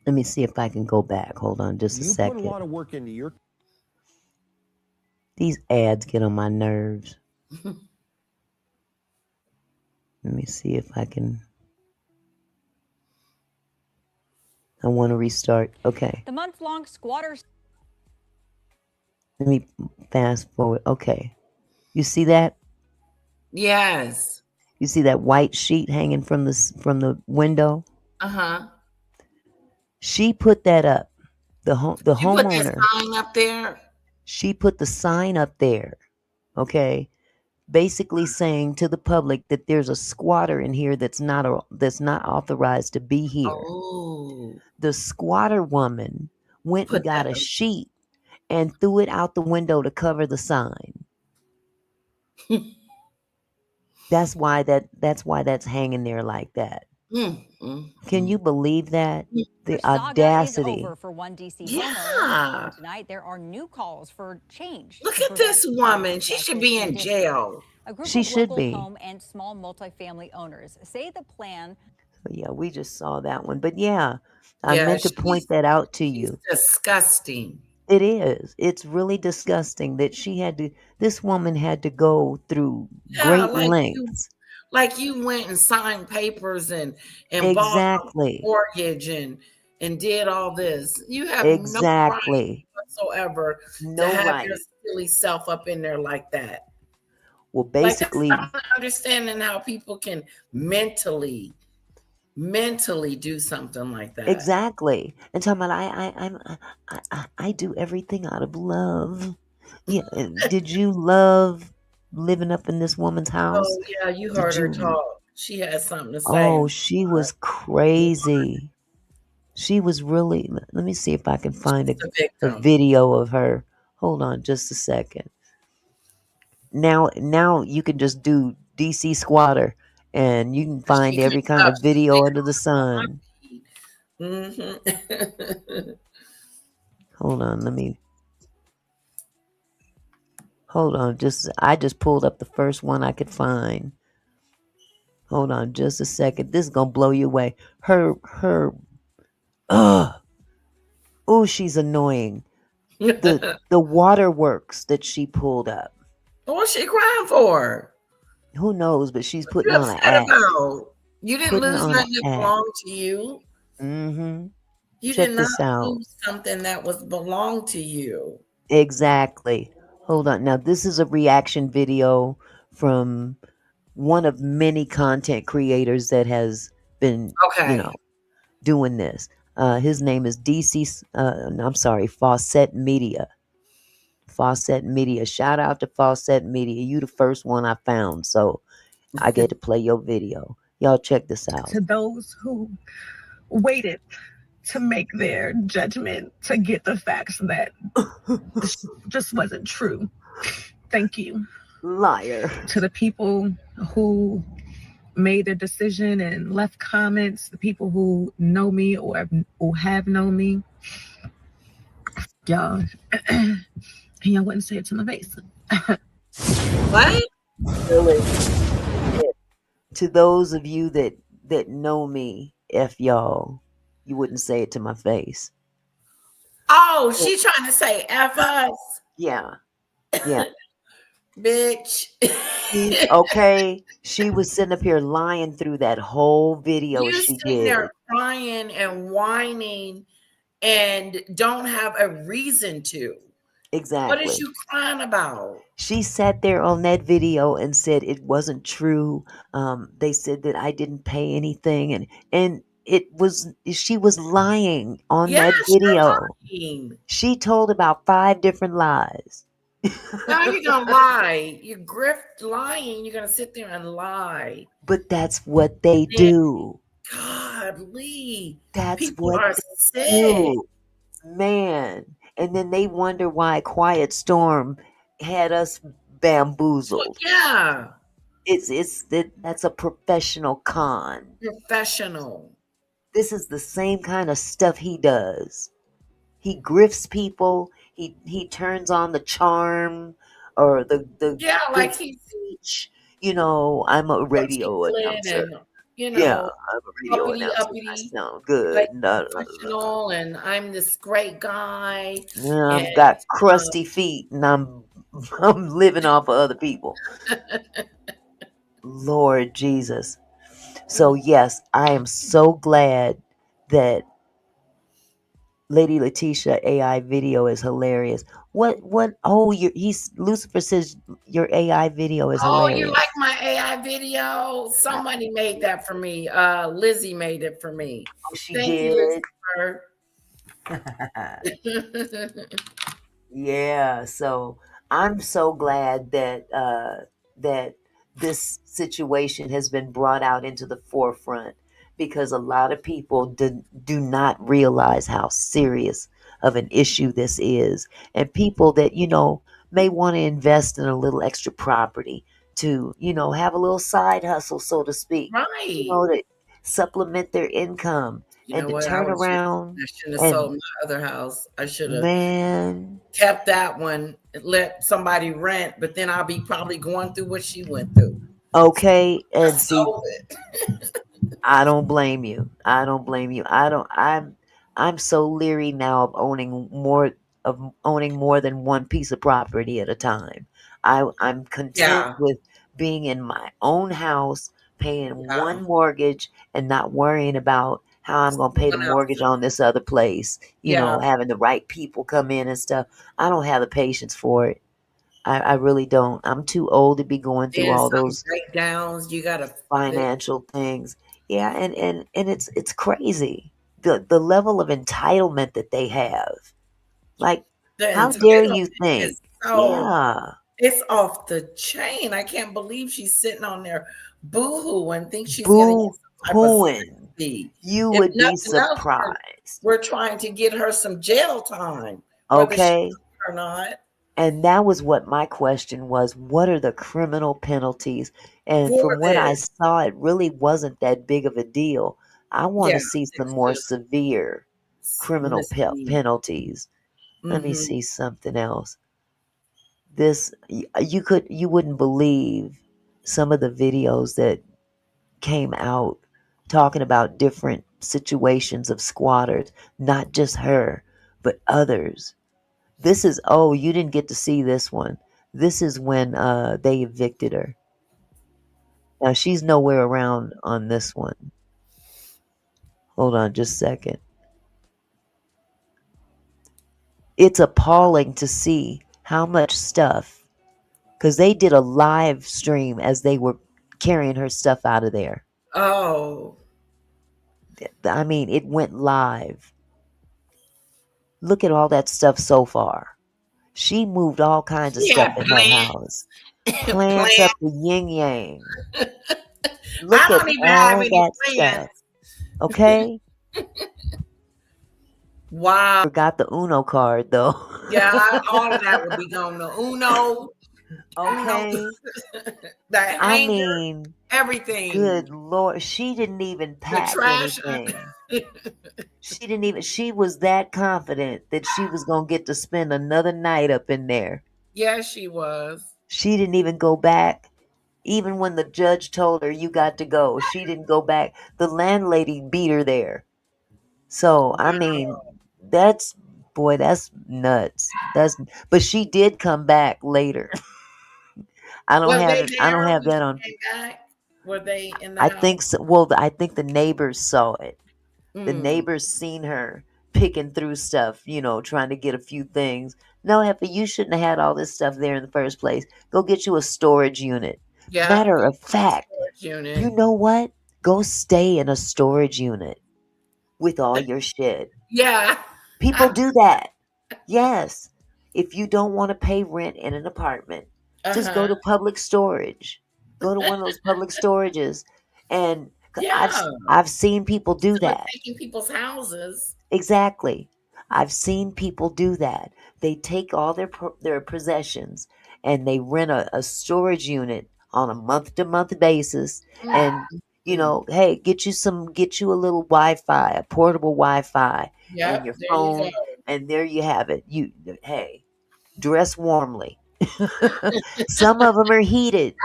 Let me see if I can go back. Hold on just a second. You put a lot of work into your... These ads get on my nerves. Let me see if I can... I want to restart. Okay. The month-long squatters. Let me fast forward. Okay. You see that? Yes. You see that white sheet hanging from the window? Uh-huh. She put that up. The homeowner. Put that sign up there? She put the sign up there. Okay. Basically saying to the public that there's a squatter in here that's not authorized to be here. Oh. The squatter woman went and got a sheet and threw it out the window to cover the sign. That's why that's hanging there like that. Can you believe that? The audacity. Is over for one DC homeowner. Tonight there are new calls for change. Look at this woman. She should be in jail. A group She of should local be. home and small multifamily owners say the plan. So yeah, we just saw that one. But yeah, I meant to point that out to you. Disgusting. It is. It's really disgusting that this woman had to go through great lengths. Like you went and signed papers and bought a mortgage and did all this. You have no right whatsoever to have your silly self up in there like that. Well, basically, I'm not understanding how people can mentally do something like that. Exactly. And talking about I do everything out of love. Yeah. Did you love living up in this woman's house? Oh yeah, you heard her talk. She had something to say. Oh, she was crazy. She was really. Let me see if I can find a video of her. Hold on just a second. Now you can just do DC squatter and you can find every kind of video under the sun. Mm-hmm. Hold on, Hold on, I just pulled up the first one I could find. Hold on just a second. This is gonna blow you away. Her ugh. Oh, she's annoying. The waterworks that she pulled up. What's she crying for? Who knows, but she's What putting you on an upset act. about? You didn't Putting lose on an nothing that act. belonged to you. Mm-hmm. You did Check not this out. lose something that was belonged to you. Exactly. Hold on. Now this is a reaction video from one of many content creators that has been, Okay. doing this. His name is DC. I'm sorry, Fawcett Media. Fawcett Media. Shout out to Fawcett Media. You the first one I found, so I get to play your video. Y'all check this out. To those who waited to make their judgment to get the facts that just wasn't true. Thank you. Liar. To the people who made their decision and left comments, the people who know me or have known me, y'all, and y'all wouldn't say it to my face. What? Really? To those of you that know me, F y'all, you wouldn't say it to my face. Oh, she trying to say F us. Yeah. Yeah. Bitch. Okay. She was sitting up here lying through that whole video You she sitting did. there crying and whining and don't have a reason to. What is Exactly. you crying about? She sat there on that video and said it wasn't true. They said that I didn't pay anything, and she was lying on that Yes, video. you're lying. She told about 5 different lies. Now you're gonna lie. You grift lying. You're gonna sit there and lie. But that's what they do. God, Lee. That's People what are they sick. do. Man. And then they wonder why Quiet Storm had us bamboozled. Yeah. That's a professional con. Professional. This is the same kind of stuff he does. He grifts people. He turns on the charm or the Yeah, good like he's speech. I'm a radio articulate announcer. and Yeah, I'm a radio announcer. I uppity, sound good. like No, no, no. professional, and I'm this great guy. Yeah, And I've got crusty feet, and I'm living off of other people. Lord Jesus. So yes, I am so glad that Lady Latesha AI video is hilarious. What? Oh, Lucifer says your AI video is oh, you hilarious. like my AI video? Somebody made that for me. Lizzie made it for me. Oh, she Thank did. you, Lucifer. Yeah, so I'm so glad that this situation has been brought out into the forefront because a lot of people do not realize how serious of an issue this is. And people that, may want to invest in a little extra property to, have a little side hustle, so to speak, Right. to supplement their income You and know to what? turn around I shouldn't have and sold my other house. I should have man. kept that one, let somebody rent, but then I'll be probably going through what she went through. Okay, and see, Sold it. I don't blame you. I don't blame you. I'm so leery now of owning more than one piece of property at a time. I'm content Yeah. with being in my own house, paying Yeah. one mortgage and not worrying about how I'm going to pay the Someone mortgage else. on this other place, Yeah. having the right people come in and stuff. I don't have the patience for it. I really don't. I'm too old to be going through Then all some those breakdowns. You gotta financial things. Yeah, and it's crazy. The level of entitlement that they have. Like, the how dare entitlement you think? is so Yeah. it's off the chain. I can't believe she's sitting on there boohoo and thinks she's gonna get Boo some type of hooing. sympathy. You If would be nothing else, surprised. we're trying to get her some jail time, whether she Okay. took it or not. And that was what my question was. What are the criminal penalties? And For from what I this. saw, it really wasn't that big of a deal. I want Yeah, to see some it's more just severe criminal misdemeanor. penalties. Let me Mhm. see something else. This you wouldn't believe some of the videos that came out talking about different situations of squatters, not just her, but others. This is oh, you didn't get to see this one. This is when they evicted her. Now she's nowhere around on this one. Hold on just a second. It's appalling to see how much stuff because they did a live stream as they were carrying her stuff out of there. Oh. I mean, it went live. Look at all that stuff so far. She moved all kinds of She stuff had in that plants. house. Plants up the yin yang. I Look at don't even have all any that stuff. plants. Okay? Wow. Forgot the Uno card though. Yeah, all of that would be gone. The Uno, Okay. the I hanger, mean, everything. good Lord. She didn't even The pack trash. anything. She was that confident that she was going to get to spend another night up in there. Yes, she was. She didn't even go back. Even when the judge told her you got to go, she didn't go back. The landlady beat her there. So, I mean, that's boy, that's nuts. But she did come back later. Was they I there don't have when that she on. came back? Were they in the I house? think so, well, I think the neighbors saw it. The Mm. neighbors seen her picking through stuff, trying to get a few things. No, Heifer, you shouldn't have had all this stuff there in the first place. Go get you a storage unit. Yeah, Matter of fact, storage you unit. know what? Go stay in a storage unit with all your shit. Yeah. People do that. Yes. If you don't want to pay rent in an apartment, just go Uh-huh. to public storage. Go to one of those public storages and Yeah. I've seen people do So that. it's taking people's houses. Exactly. I've seen people do that. They take all their possessions and they rent a storage unit on a month to month basis and hey, get you a little Wi-Fi, a portable Wi-Fi and Yep, your there you go. phone and there you have it. Hey, dress warmly. Some of them are heated.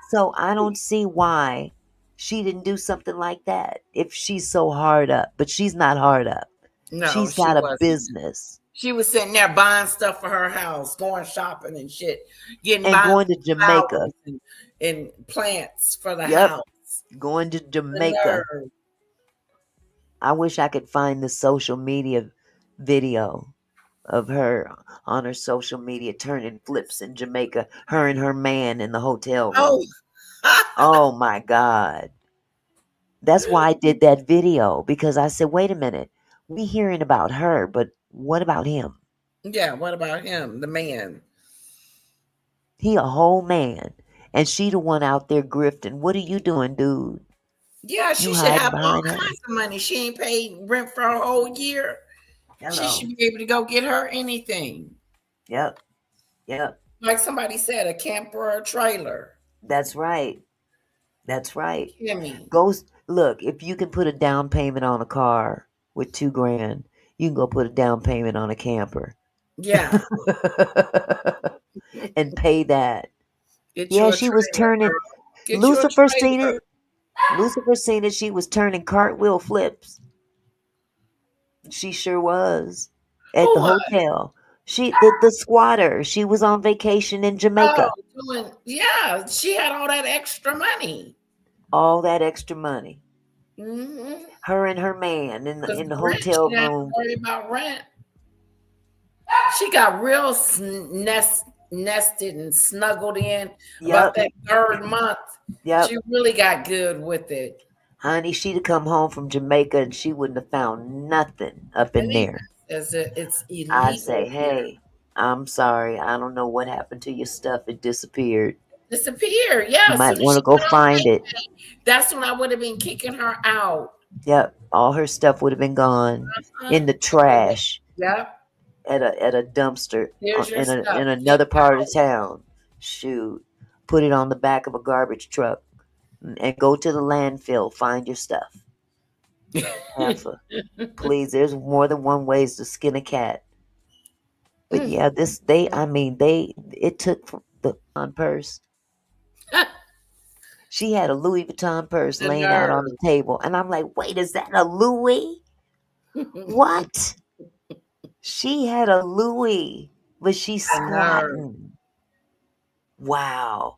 So I don't see why she didn't do something like that if she's so hard up. But she's not hard up. No, She's she got a wasn't. business She was sitting there buying stuff for her house, going shopping and shit, and buying going to Jamaica. flowers and plants for the Yep, house. going to The Jamaica. nerve. I wish I could find the social media video of her on her social media turning flips in Jamaica, her and her man in the hotel Oh, room. Oh my God. That's why I did that video because I said, wait a minute, we hearing about her, but what about him? yeah. What about him, the man? He a whole man. And she the one out there grifting. What are you doing, dude? Yeah, she You should hiding have all behind her. kinds of money. She ain't paid rent for a whole year. She Hello. should be able to go get her anything. Yep. Yep. Like somebody said, a camper or a trailer. That's right. That's right. Kimmy. Go look, if you can put a down payment on a car with $2,000, you can go put a down payment on a camper. Yeah. And pay that. Get you Yeah, a she was trailer, turning girl. Get you a Lucifer seen trailer. it. Lucifer seen it. She was turning cartwheel flips. She sure was. At Who the was? hotel. The squatter. She was on vacation in Jamaica. Oh, yeah. She had all that extra money. All that extra money. Mm-hmm. Her and her man in the Rent, hotel she didn't have to room. worry about rent. She got real nested and snuggled in about that third month. Yep. She really got good with it. Honey, she'd have come home from Jamaica and she wouldn't have found nothing up in there. As it's illegal. I'd say, hey, I'm sorry. I don't know what happened to your stuff. It disappeared. Disappeared. Yeah. You might want to go find it. That's when I would have been kicking her out. Yep. All her stuff would have been gone in the trash. Yep. At a dumpster Here's your stuff. in another part of town. Shoot. Put it on the back of a garbage truck and go to the landfill. Find your stuff. Heifer. Please, there's more than one ways to skin a cat. But yeah, it took the on purse. She had a Louis Vuitton purse The laying out on the nerve. table, and I'm like, wait, is that a Louis? What? She had a Louis, but she's The nerve. squatting. Wow.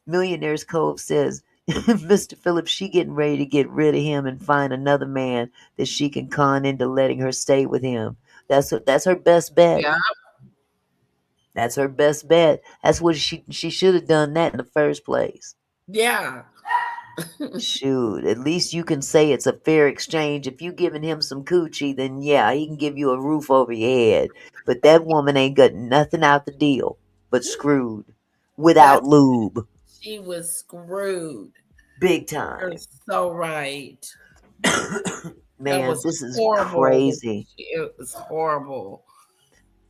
Millionaires Cove says, Mr. Phillips, she getting ready to get rid of him and find another man that she can con into letting her stay with him. That's her best bet. Yeah. That's her best bet. That's what she should have done that in the first place. Yeah. Shoot, at least you can say it's a fair exchange. If you giving him some coochie, then yeah, he can give you a roof over your head. But that woman ain't got nothing out the deal but screwed without That's lube. She was screwed. Big time. You're so right. Man, this is horrible. crazy. It was horrible.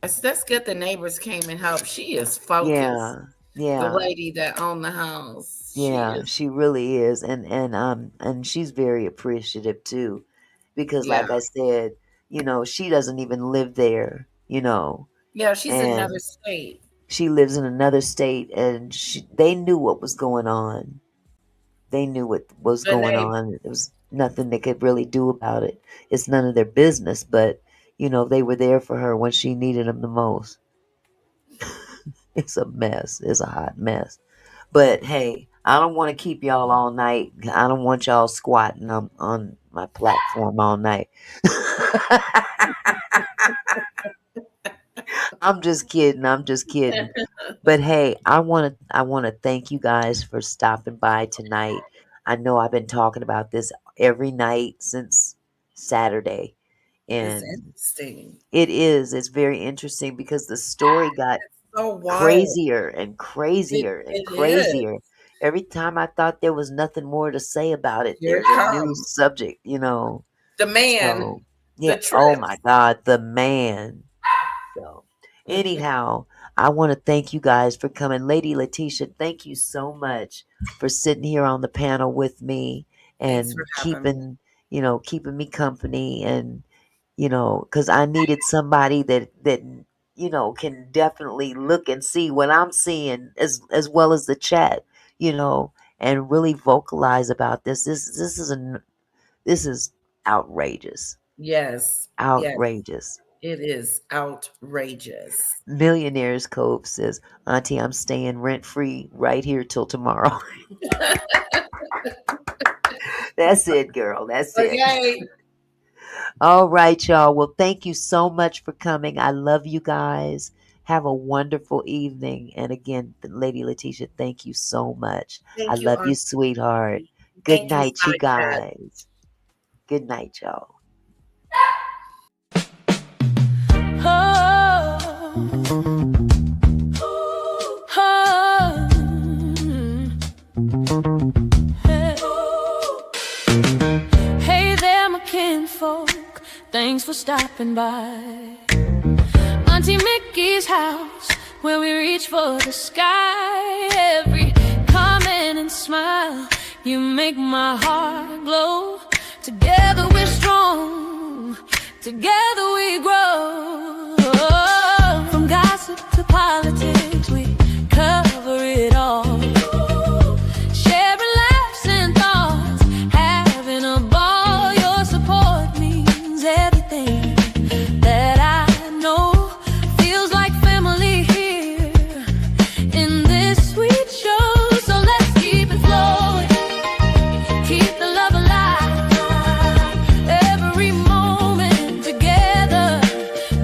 That's good the neighbors came and helped. She is focused. Yeah. Yeah. The lady that owned the house. Yeah, she really is. And she's very appreciative too. Because Yeah. like I said, she doesn't even live there, Yeah, she's in another and state. she lives in another state, and they knew what was going on. They knew what was The going neighbor. on. There was nothing they could really do about it. It's none of their business, but they were there for her when she needed them the most. It's a mess. It's a hot mess. But hey, I don't want to keep y'all all night. I don't want y'all squatting on my platform all night. I'm just kidding. I'm just kidding. But hey, I want to thank you guys for stopping by tonight. I know I've been talking about this every night since Saturday, It's and interesting. it's very interesting because the story got So wild. crazier and crazier and It crazier. is. Every time I thought there was nothing more to say about it, Here it there's a new comes. subject, The man. So, The yeah. trip. Oh my God, the man. So, anyhow, I want to thank you guys for coming. Lady Latesha, thank you so much for sitting here on the panel with me Thanks and for having me. keeping me company, and because I needed somebody that can definitely look and see what I'm seeing as well as the chat, and really vocalize about this. This is outrageous. Yes. Yes. Outrageous. It is outrageous. Millionaires Cove says, Auntie, I'm staying rent free right here till tomorrow. That's it, girl. That's it. Okay. All right, y'all. Well, thank you so much for coming. I love you guys. Have a wonderful evening. And again, Lady Latesha, thank you so much. I Thank you, love you, Auntie. sweetheart. Good Thank you, night, you Side Chat. guys. Good night, y'all. Hey there, my kinfolk. Thanks for stopping by. Auntie Mickey's house, where we reach for the sky. Every comment and smile, you make my heart glow. Together we're strong, together we grow. From gossip to politics, we cover it all. Sharing laughs and thoughts, having a ball. Your support means everything that I know. Feels like family here in this sweet show. So let's keep it flowing, keep the love alive. Every moment together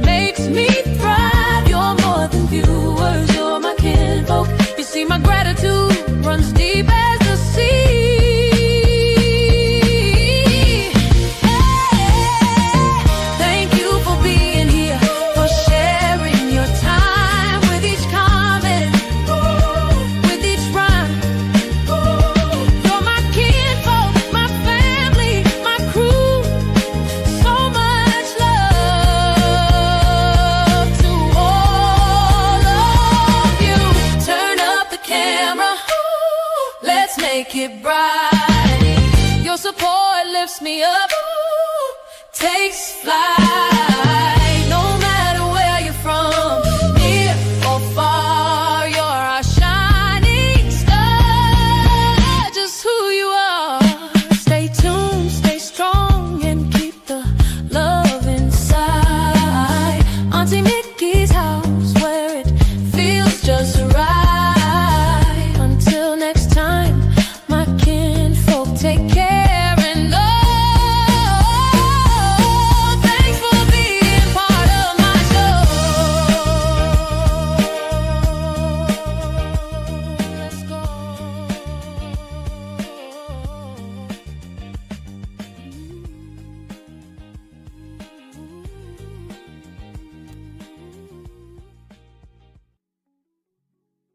makes me thrive. You're more than viewers, you're my kinfolk. You see, my gratitude runs deep as the sea. Thank you for being here, for sharing your time with each comment, with each rhyme. You're my kinfolk, my family, my crew. So much love to all of you. Turn up the camera, let's make it bright. Your support lifts me up, takes flight.